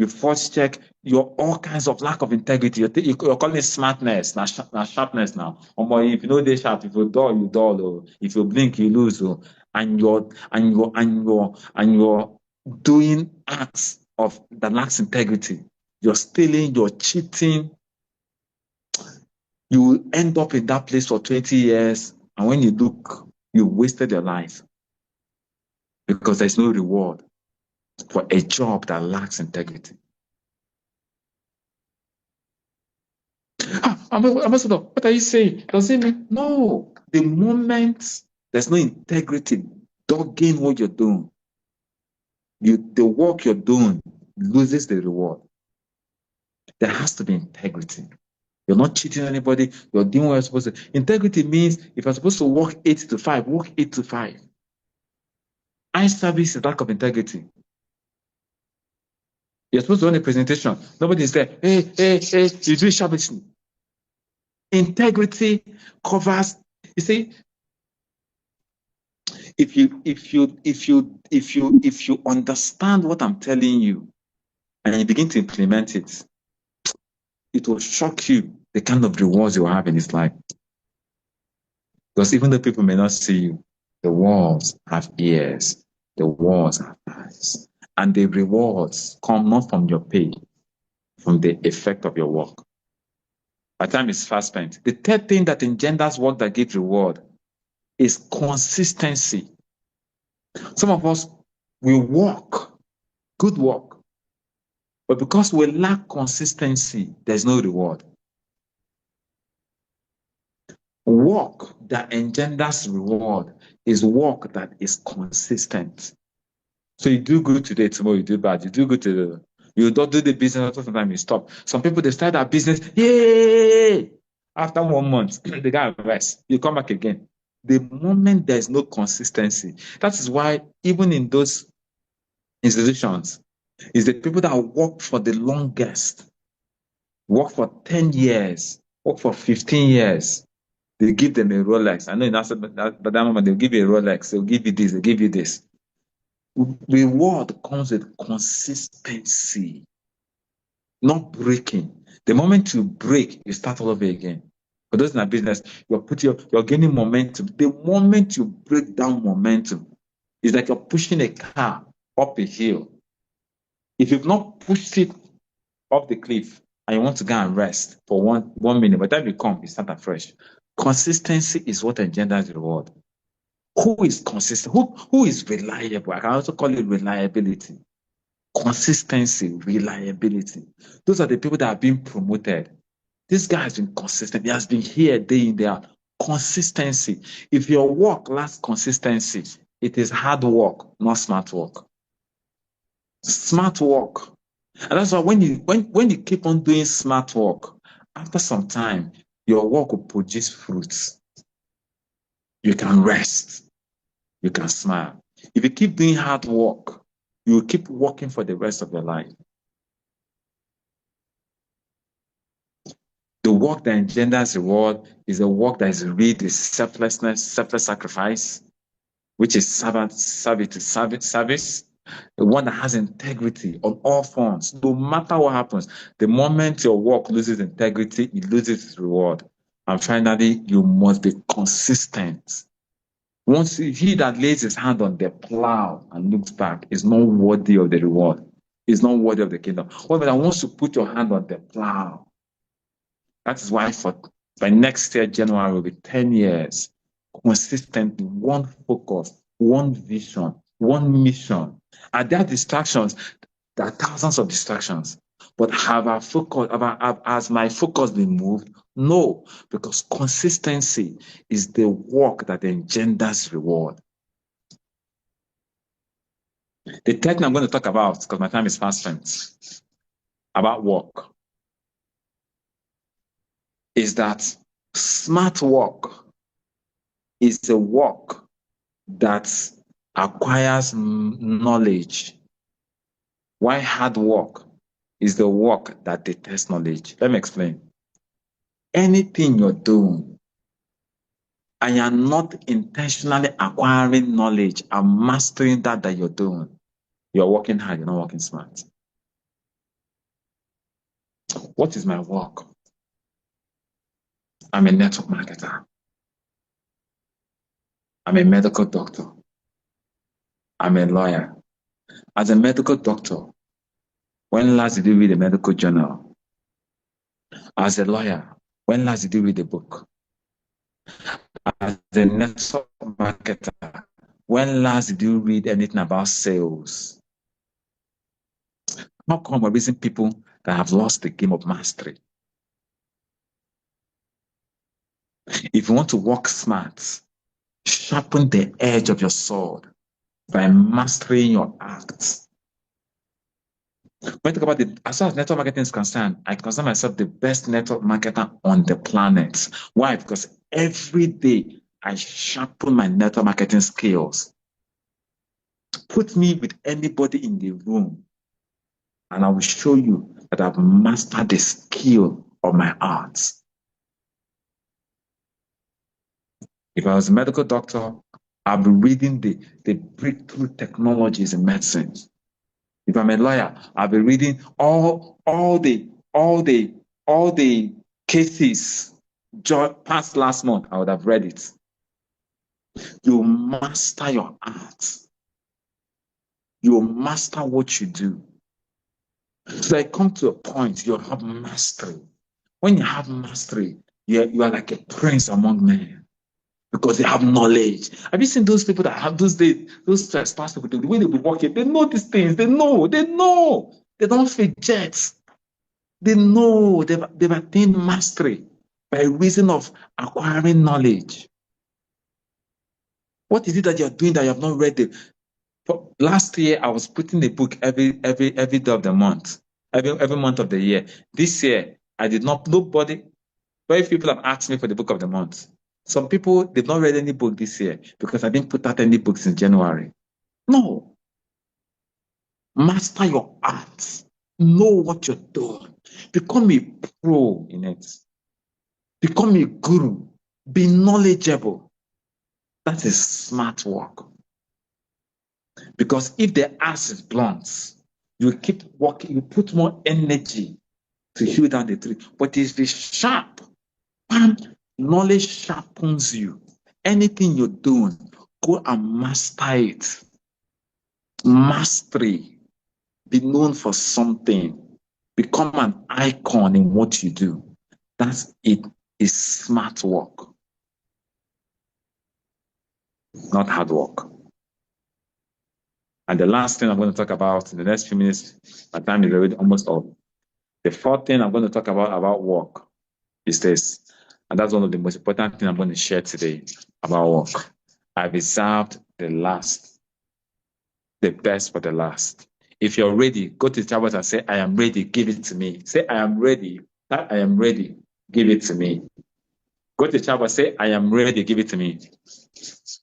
forge check. You're all kinds of lack of integrity. You're calling it smartness, not sharpness now. Or if you know they sharp, if you dull, you dull. Or if you blink, you lose. Or, and you're doing acts of that lacks integrity. You're stealing, you're cheating. You will end up in that place for 20 years. And when you look, you wasted your life because there's no reward for a job that lacks integrity. Ambassador, what are you saying? Does it mean? No. The moment there's no integrity, dogging what you're doing, the work you're doing loses the reward. There has to be integrity. You're not cheating anybody. You're doing what you're supposed to. Integrity means if you're supposed to work 8 to 5, work 8 to 5. Eye service is lack of integrity. You're supposed to run a presentation. Nobody's there. Hey, you do it sharply. Integrity covers. You see, if you understand what I'm telling you and you begin to implement it, it will shock you the kind of rewards you have in this life. Because even though people may not see you, the walls have ears, the walls have eyes, and the rewards come not from your pay, from the effect of your work. My time is fast spent. The third thing that engenders work that gives reward is consistency. Some of us will work, good work, but because we lack consistency, there's no reward. Work that engenders reward is work that is consistent. So you do good today, tomorrow you do bad. You do good today, you don't do the business, sometimes you stop. Some people, they start their business, yay! After 1 month, they got rest. You come back again. The moment there's no consistency, that is why even in those institutions, is the people that work for the longest, work for 10 years, work for 15 years, they give them a Rolex. I know in that moment, they'll give you a Rolex, they'll give you this, they'll give you this. Reward comes with consistency, not breaking. The moment you break, you start all over again. For those in our business, you're gaining momentum. The moment you break down momentum, it's like you're pushing a car up a hill. If you've not pushed it up the cliff and you want to go and rest for one minute, by the time you come, you start afresh. Consistency is what engenders reward. Who is consistent? Who is reliable? I can also call it reliability. Consistency, reliability. Those are the people that are being promoted. This guy has been consistent. He has been here day in, day out. Consistency. If your work lacks consistency, it is hard work, not smart work. Smart work. And that's why when you keep on doing smart work, after some time, your work will produce fruits. You can rest. You can smile. If you keep doing hard work, you will keep working for the rest of your life. The work that engenders reward is a work that is really selflessness, selfless sacrifice, which is service, the one that has integrity on all fronts. No matter what happens, the moment your work loses integrity, it loses its reward. And finally, you must be consistent. Once he that lays his hand on the plow and looks back is not worthy of the reward, is not worthy of the kingdom. However, I want to put your hand on the plow. That is why by next year, January, will be 10 years, consistently, one focus, one vision, one mission. Are there distractions? There are thousands of distractions. But has my focus been moved? No, because consistency is the work that engenders reward. The third thing I'm going to talk about, because my time is fast spent, about work, is that smart work is a work that acquires knowledge. Why hard work is the work that detests knowledge. Let me explain. Anything you're doing and you're not intentionally acquiring knowledge and mastering that you're doing, you're working hard, you're not working smart. What is my work? I'm a network marketer. I'm a medical doctor. I'm a lawyer. As a medical doctor, when last did you read a medical journal? As a lawyer, when last did you read a book? As a network marketer, when last did you read anything about sales? How come we're raising people that have lost the game of mastery? If you want to work smart, sharpen the edge of your sword by mastering your acts. When I talk about as far as network marketing is concerned, I consider myself the best network marketer on the planet. Why? Because every day I sharpen my network marketing skills. Put me with anybody in the room, and I will show you that I've mastered the skill of my art. If I was a medical doctor, I'll be reading the breakthrough technologies in medicine. If I'm a lawyer, I'll be reading all the cases passed last month. I would have read it. You master your art. You master what you do. So I come to a point you have mastery. When you have mastery, you are like a prince among men because they have knowledge. Have you seen those people that have those first class people, the way they be walking, they know these things, they know. They don't forget. They know they've attained mastery by reason of acquiring knowledge. What is it that you're doing that you have not read it? Last year, I was putting a book every day of the month, every month of the year. This year, I did not. Nobody, very few people have asked me for the book of the month. Some people they've not read any book this year because I didn't put out any books in January. No, master your art. Know what you're doing. Become a pro in it. Become a guru. Be knowledgeable. That is smart work. Because if the axe is blunt, you keep working, you put more energy to hew down the tree. But if it's sharp, knowledge sharpens you. Anything you're doing, go and master it. Mastery. Be known for something. Become an icon in what you do. That's it. Is smart work, not hard work. And the last thing I'm going to talk about in the next few minutes, my time is already almost up. The fourth thing I'm going to talk about work is this. And that's one of the most important things I'm going to share today about work. I've reserved the best for the last. If you're ready, go to the chatbot and say, I am ready, give it to me. Say, I am ready. I am ready, give it to me. Go to the chatbot, say, I am ready, give it to me.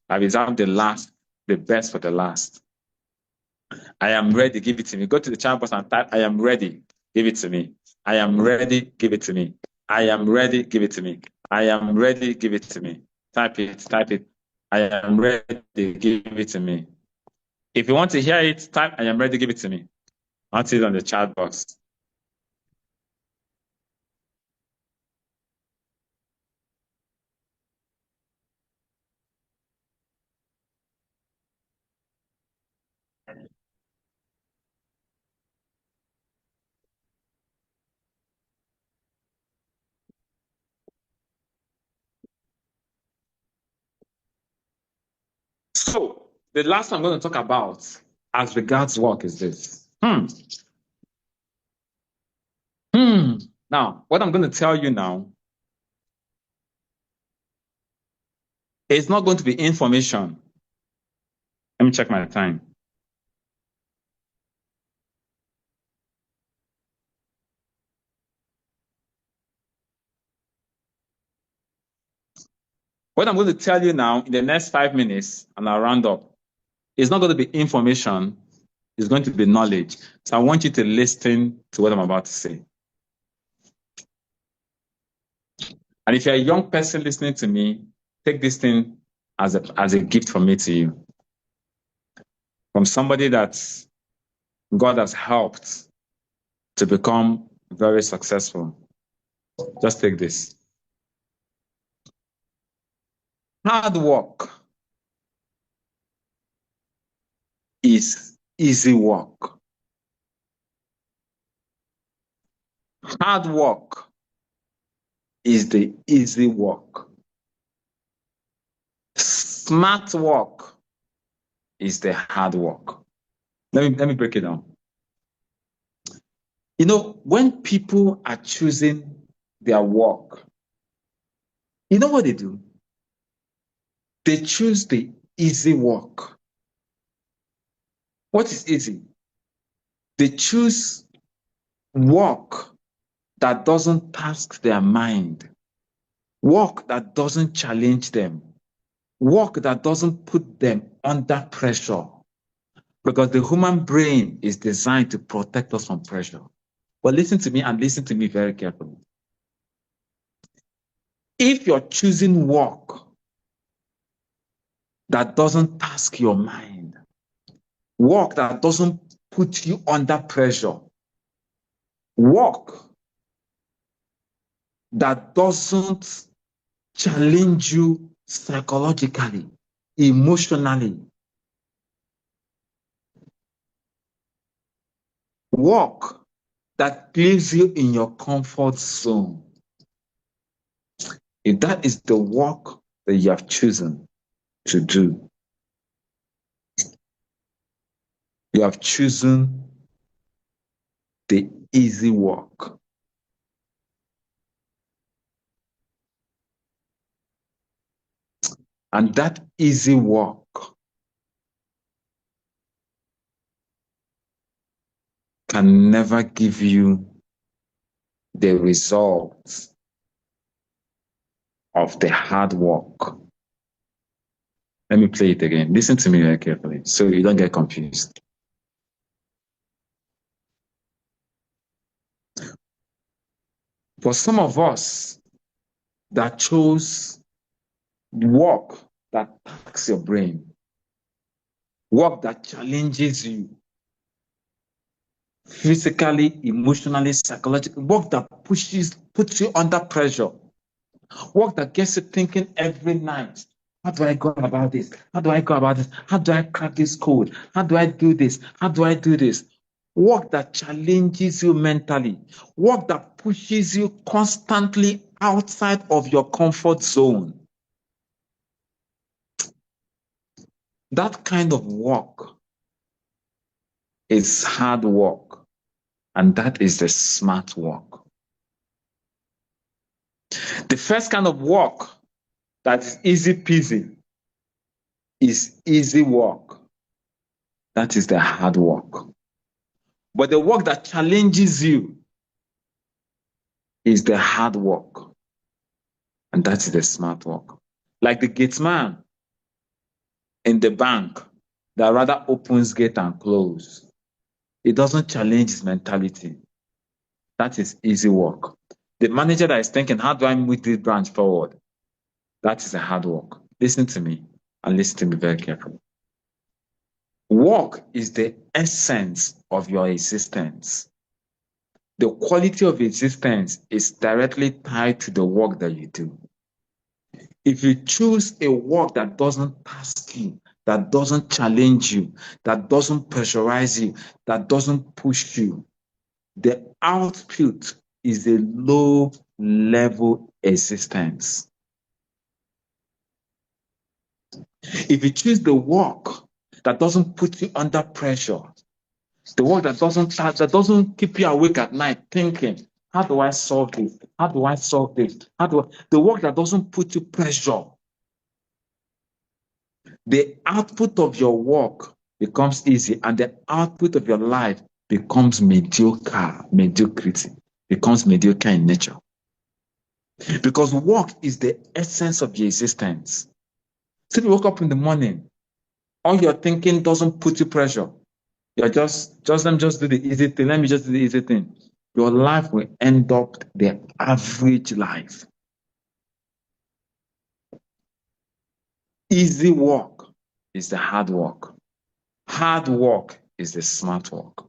I've reserved the best for the last. I am ready, give it to me. Go to the chatbot and type, I am ready, give it to me. I am ready, give it to me. I am ready, give it to me. I am ready, give it to me. Type it. I am ready, give it to me. If you want to hear it, type, I am ready, give it to me. I'll see it on the chat box. So, the last I'm going to talk about as regards work is this. Now, what I'm going to tell you now is not going to be information. Let me check my time. What I'm going to tell you now in the next 5 minutes, and I'll round up, is not going to be information, it's going to be knowledge. So I want you to listen to what I'm about to say. And if you're a young person listening to me, take this thing as a gift from me to you. From somebody that God has helped to become very successful. Just take this. Hard work is easy work. Hard work is the easy work. Smart work is the hard work. Let me break it down. You know, when people are choosing their work, you know what they do? They choose the easy work. What is easy? They choose work that doesn't task their mind, work that doesn't challenge them, work that doesn't put them under pressure. Because the human brain is designed to protect us from pressure. But listen to me and listen to me very carefully. If you're choosing work that doesn't task your mind, work that doesn't put you under pressure, work that doesn't challenge you psychologically, emotionally, work that leaves you in your comfort zone, if that is the work that you have chosen to do, you have chosen the easy work. And that easy work can never give you the results of the hard work. Let me play it again. Listen to me very carefully so you don't get confused. For some of us that chose work that taxes your brain, work that challenges you physically, emotionally, psychologically, work that puts you under pressure, work that gets you thinking every night, how do I go about this? How do I go about this? How do I crack this code? How do I do this? How do I do this? Work that challenges you mentally, work that pushes you constantly outside of your comfort zone. That kind of work is hard work, and that is the smart work. The first kind of work that is easy peasy is easy work. That is the hard work. But the work that challenges you is the hard work. And that is the smart work. Like the gate man in the bank that rather opens gate and close. It doesn't challenge his mentality. That is easy work. The manager that is thinking, how do I move this branch forward? That is a hard work. Listen to me and listen to me very carefully. Work is the essence of your existence. The quality of existence is directly tied to the work that you do. If you choose a work that doesn't task you, that doesn't challenge you, that doesn't pressurize you, that doesn't push you, the output is a low level existence. If you choose the work that doesn't put you under pressure, the work that doesn't keep you awake at night thinking, how do I solve this? How do I solve this? The work that doesn't put you pressure, the output of your work becomes easy and the output of your life becomes mediocrity, becomes mediocre in nature. Because work is the essence of your existence. So if you wake up in the morning, all your thinking doesn't put you pressure. You're let me just do the easy thing. Let me just do the easy thing. Your life will end up the average life. Easy work is the hard work. Hard work is the smart work.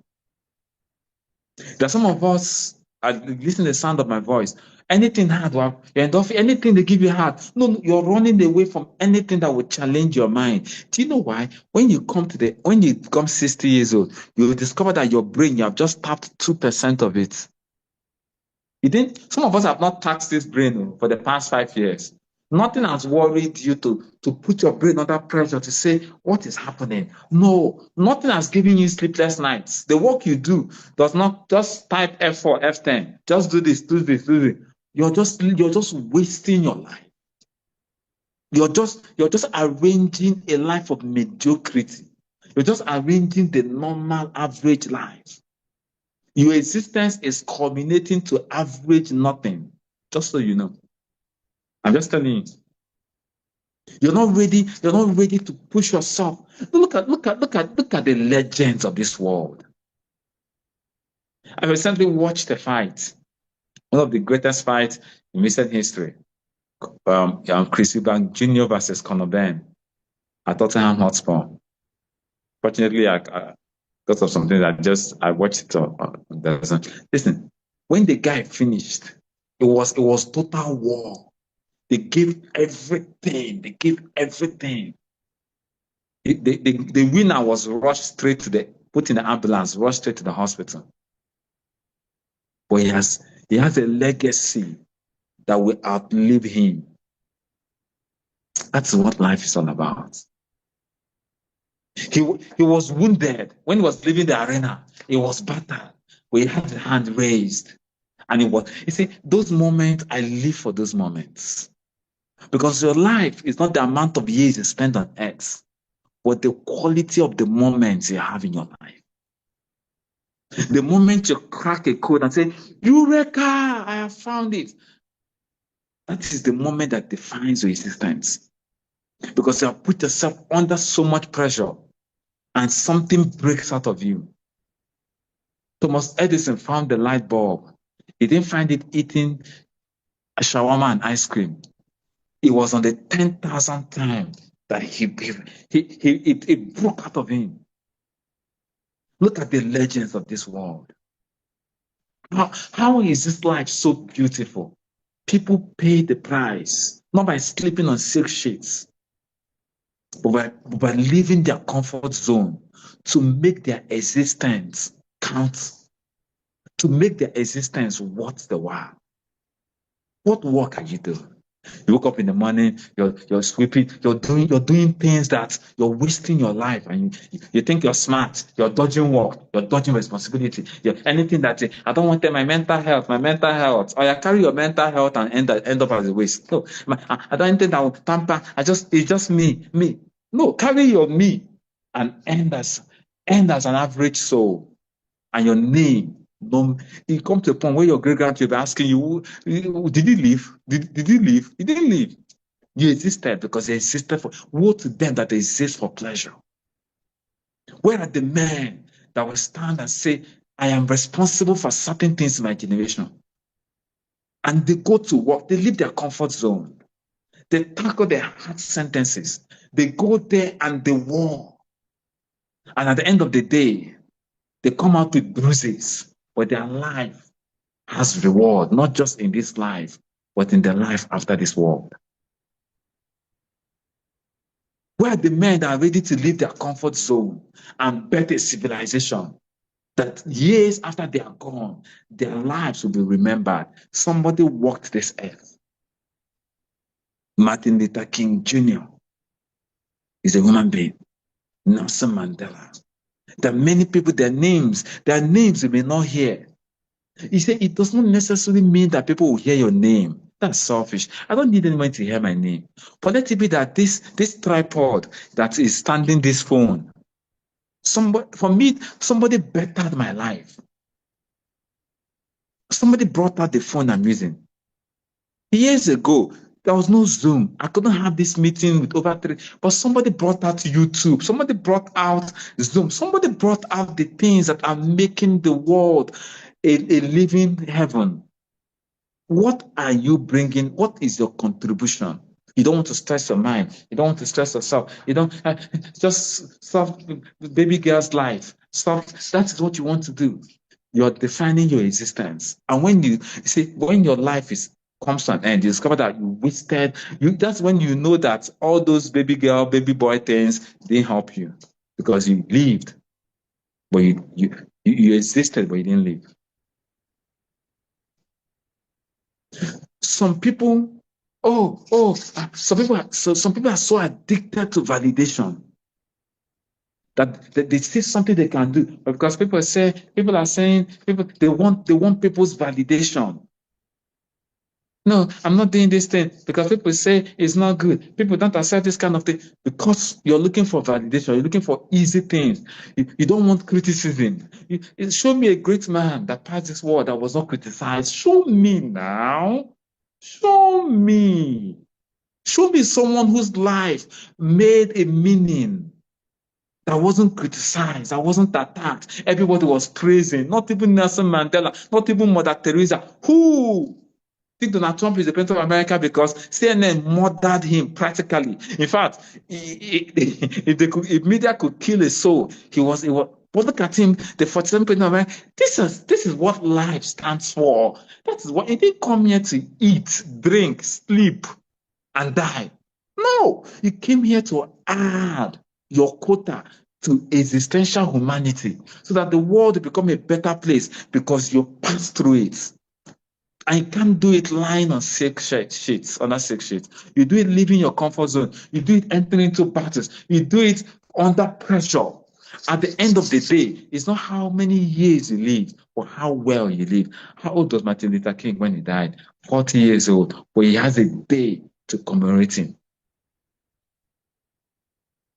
There are some of us, listen to the sound of my voice. Anything hard, anything they give you hard. No, you're running away from anything that will challenge your mind. Do you know why? When you become 60 years old, you will discover that your brain, you have just tapped 2% of it. Some of us have not taxed this brain for the past 5 years. Nothing has worried you to put your brain under pressure to say, what is happening? No, nothing has given you sleepless nights. The work you do does not just type F4, F10. Just do this, do this, do this. You're just wasting your life. You're just arranging a life of mediocrity. You're just arranging the normal average life. Your existence is culminating to average nothing. Just so you know. I'm just telling you. You're not ready to push yourself. Look at the legends of this world. I recently watched a fight, one of the greatest fights in recent history. Chris Eubank Jr. versus Conor Ben at Tottenham Hotspur. Fortunately, because of something I watched it listen, when the guy finished, it was total war. They gave everything. They gave everything. The winner was rushed straight put in the ambulance, rushed straight to the hospital. But he has a legacy that will outlive him. That's what life is all about. He was wounded when he was leaving the arena. He was battered. But he had the hand raised. And you see, those moments, I live for those moments. Because your life is not the amount of years you spend on earth, but the quality of the moments you have in your life. The moment you crack a code and say, Eureka, I have found it. That is the moment that defines your existence. Because you have put yourself under so much pressure and something breaks out of you. Thomas Edison found the light bulb. He didn't find it eating a shawarma and ice cream. It was on the 10,000th time that it broke out of him. Look at the legends of this world. How is this life so beautiful? People pay the price, not by sleeping on silk sheets, but by leaving their comfort zone to make their existence count, to make their existence worth the while. What work are you doing? You wake up in the morning, you're sweeping, you're doing things that you're wasting your life, and you think you're smart, you're dodging work, you're dodging responsibility. Anything that I don't want my mental health, or you carry your mental health and end up as a waste. No, I don't think that will tamper. It's just me. No, carry your me and end as an average soul, and your name. You come to a point where your great-grandchildren will be asking you, did he leave? Did he leave? He didn't leave. You existed because they existed for, woe to them that they exist for pleasure. Where are the men that will stand and say, I am responsible for certain things in my generation? And they go to work, they leave their comfort zone. They tackle their hard sentences. They go there and they war. And at the end of the day, they come out with bruises, but their life has reward, not just in this life, but in the life after this world. Where are the men that are ready to leave their comfort zone and bet a civilization that years after they are gone, their lives will be remembered? Somebody walked this earth. Martin Luther King Jr. is a human being. Nelson Mandela. There are many people, their names you may not hear. You say it does not necessarily mean that people will hear your name. That's selfish. I don't need anyone to hear my name. But let it be that this tripod that is standing this phone, somebody bettered my life. Somebody brought out the phone I'm using. Years ago, there was no Zoom. I couldn't have this meeting with over 3, but somebody brought out YouTube. Somebody brought out Zoom. Somebody brought out the things that are making the world a living heaven. What are you bringing? What is your contribution? You don't want to stress your mind. You don't want to stress yourself. You don't just solve baby girl's life. That is what you want to do. You're defining your existence. And when you see, when your life comes to an end, you discover that you wasted. That's when you know that all those baby girl, baby boy things didn't help you, because you lived, but you existed, but you didn't live. Some people some people are so addicted to validation that they see something they can do, because people are saying they want people's validation. No, I'm not doing this thing because people say it's not good. People don't accept this kind of thing because you're looking for validation. You're looking for easy things. You don't want criticism. Show me a great man that passed this world that was not criticized. Show me now. Show me. Show me someone whose life made a meaning that wasn't criticized, that wasn't attacked. Everybody was praising. Not even Nelson Mandela, not even Mother Teresa. Who? Think Donald Trump is the president of America because CNN murdered him practically. In fact, if media could kill a soul, he was. But look at him, the 47th president of America. This is what life stands for. That is what he didn't come here to eat, drink, sleep, and die. No, you came here to add your quota to existential humanity so that the world will become a better place because you passed through it. I can't do it lying on sick sheets, on a sick sheet. You do it leaving your comfort zone. You do it entering into battles. You do it under pressure. At the end of the day, it's not how many years you live or how well you live. How old was Martin Luther King when he died? 40 years old. But he has a day to commemorate him.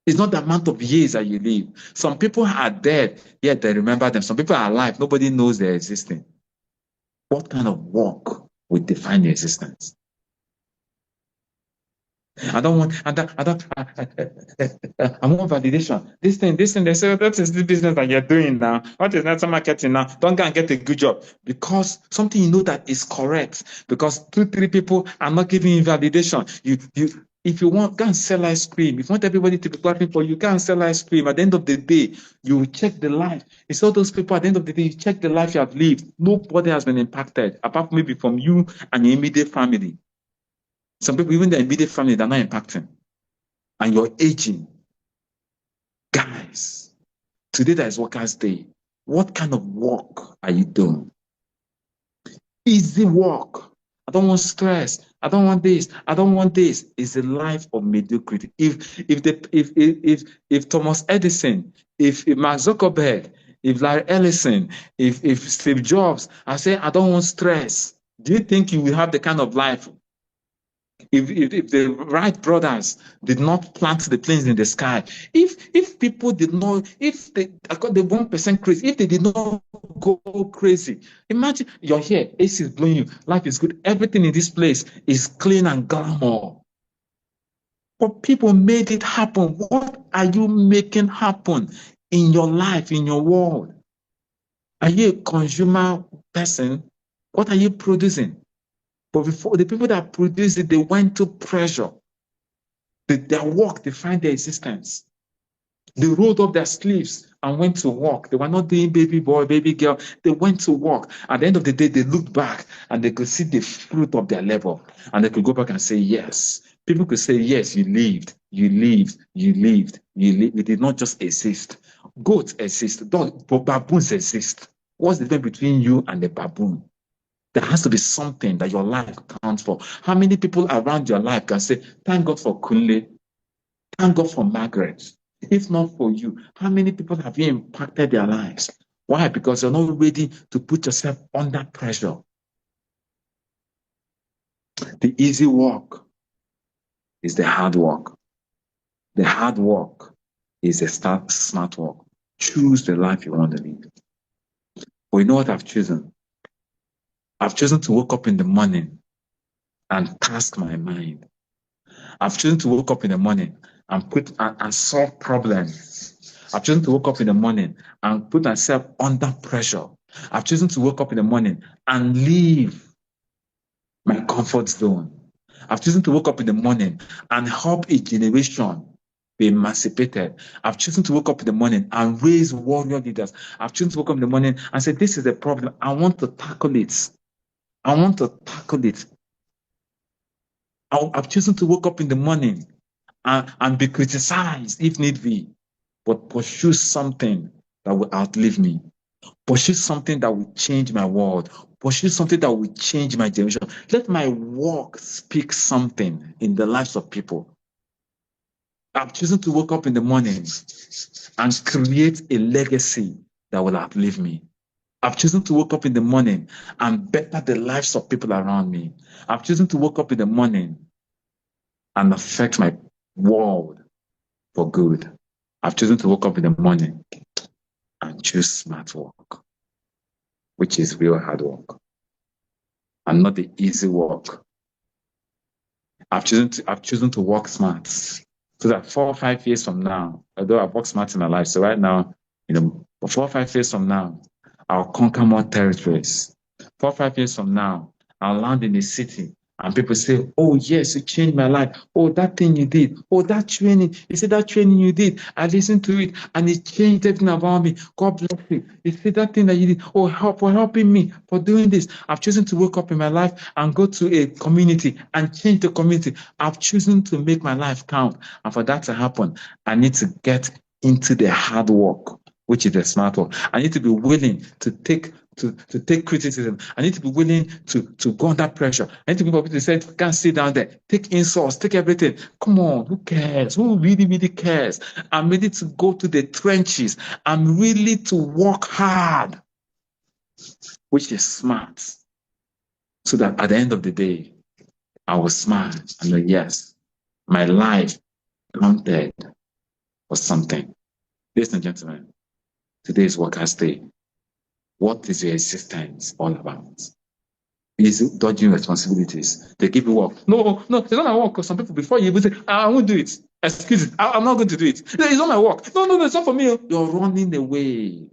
It's not the amount of years that you live. Some people are dead, yet they remember them. Some people are alive. Nobody knows they're existing. What kind of work will define your existence? I don't want, I want validation. This thing, they say, that is the business that you're doing now. What is network marketing now? Don't go and get a good job because something you know that is correct. Because 2, 3 people are not giving you validation. If you want, go and sell ice cream. If you want everybody to be clapping for you, go and sell ice cream. At the end of the day, you will check the life. It's all those people at the end of the day, you check the life you have lived. Nobody has been impacted, apart from maybe from you and your immediate family. Some people, even their immediate family, they're not impacting. And you're aging. Guys, today that is Workers' Day. What kind of work are you doing? Easy work. I don't want stress. I don't want this. I don't want this. It's a life of mediocrity. If Thomas Edison, if Mark Zuckerberg, if Larry Ellison, if Steve Jobs, I say I don't want stress. Do you think you will have the kind of life if the Wright brothers did not plant the planes in the sky, if people did not, if they got the 1% crazy, if they did not go crazy, imagine you're here, AC is blowing you, life is good, everything in this place is clean and glamour. But people made it happen. What are you making happen in your life, in your world? Are you a consumer person? What are you producing? But before the people that produce it, they went to pressure. Their work defined their existence. They rolled up their sleeves and went to work. They were not doing baby boy, baby girl. They went to work. At the end of the day, they looked back and they could see the fruit of their labor. And they could go back and say, yes. People could say, yes, you lived, you lived, you lived, you lived. You did not just exist. Goats exist, dogs, but baboons exist. What's the difference between you and the baboon? There has to be something that your life counts for. How many people around your life can say, thank God for Kunle, thank God for Margaret? If not for you, how many people have you impacted their lives? Why? Because you're not ready to put yourself under pressure. The easy work is the hard work. The hard work is the smart work. Choose the life you want to live. But you know what I've chosen? I've chosen to wake up in the morning and task my mind. I've chosen to wake up in the morning and solve problems. I've chosen to wake up in the morning and put myself under pressure. I've chosen to wake up in the morning and leave my comfort zone. I've chosen to wake up in the morning and help a generation be emancipated. I've chosen to wake up in the morning and raise warrior leaders. I've chosen to wake up in the morning and say, this is a problem. I want to tackle it. I want to tackle it. I've chosen to wake up in the morning and be criticized if need be, but pursue something that will outlive me. Pursue something that will change my world. Pursue something that will change my generation. Let my work speak something in the lives of people. I've chosen to wake up in the morning and create a legacy that will outlive me. I've chosen to wake up in the morning and better the lives of people around me. I've chosen to wake up in the morning and affect my world for good. I've chosen to wake up in the morning and choose smart work, which is real hard work and not the easy work. I've chosen to work smart so that 4 or 5 years from now, although I've worked smart in my life, so right now, for 4 or 5 years from now, I'll conquer more territories. 4 or 5 years from now, I'll land in a city and people say, oh, yes, you changed my life. Oh, that thing you did. Oh, that training. You said that training you did. I listened to it and it changed everything about me. God bless you. You said that thing that you did. Oh, help for helping me for doing this. I've chosen to wake up in my life and go to a community and change the community. I've chosen to make my life count. And for that to happen, I need to get into the hard work, which is the smart work. I need to be willing to take criticism. I need to be willing to go under pressure. I need to be able to say, can't sit down there, take insults, take everything. Come on, who cares? Who really, really cares? I'm ready to go to the trenches. I'm really to work hard, which is smart. So that at the end of the day, I will smile and say, yes, my life counted for something. Ladies and gentlemen, today is Workers' Day. What is your existence all about? Is dodging responsibilities. They give you work. No, no, it's not my work. Because some people, before you even say, I won't do it. Excuse it. I'm not going to do it. No, it's not my work. No, no, no, it's not for me. You're running away.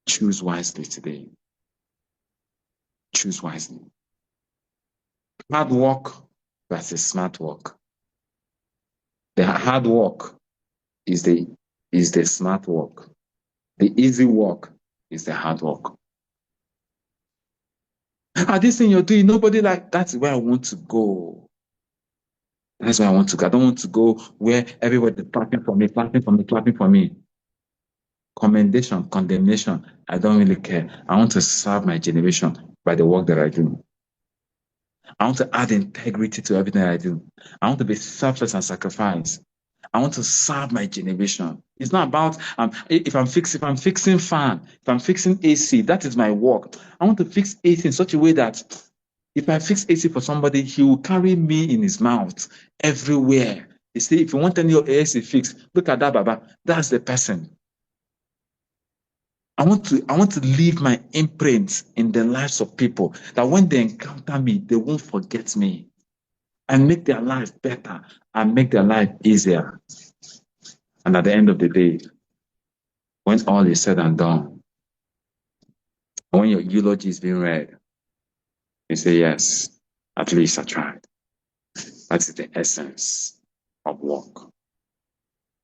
Choose wisely today. Choose wisely. Hard work versus smart work. The hard work is the smart work. The easy work is the hard work. This thing you're doing, nobody like that's where I want to go. That's where I want to go. I don't want to go where everybody clapping for me, clapping for me, clapping for me. Commendation, condemnation, I don't really care. I want to serve my generation by the work that I do. I want to add integrity to everything I do. I want to be selfless and sacrifice. I want to serve my generation. It's not about if I'm fixing fan, if I'm fixing AC, that is my work. I want to fix AC in such a way that if I fix AC for somebody, he will carry me in his mouth everywhere. You see, if you want any AC fixed, look at that, Baba. That's the person. I want to leave my imprint in the lives of people that when they encounter me, they won't forget me and make their life better and make their life easier. And at the end of the day, when all is said and done, when your eulogy is being read, you say, yes, at least I tried. That's the essence of work.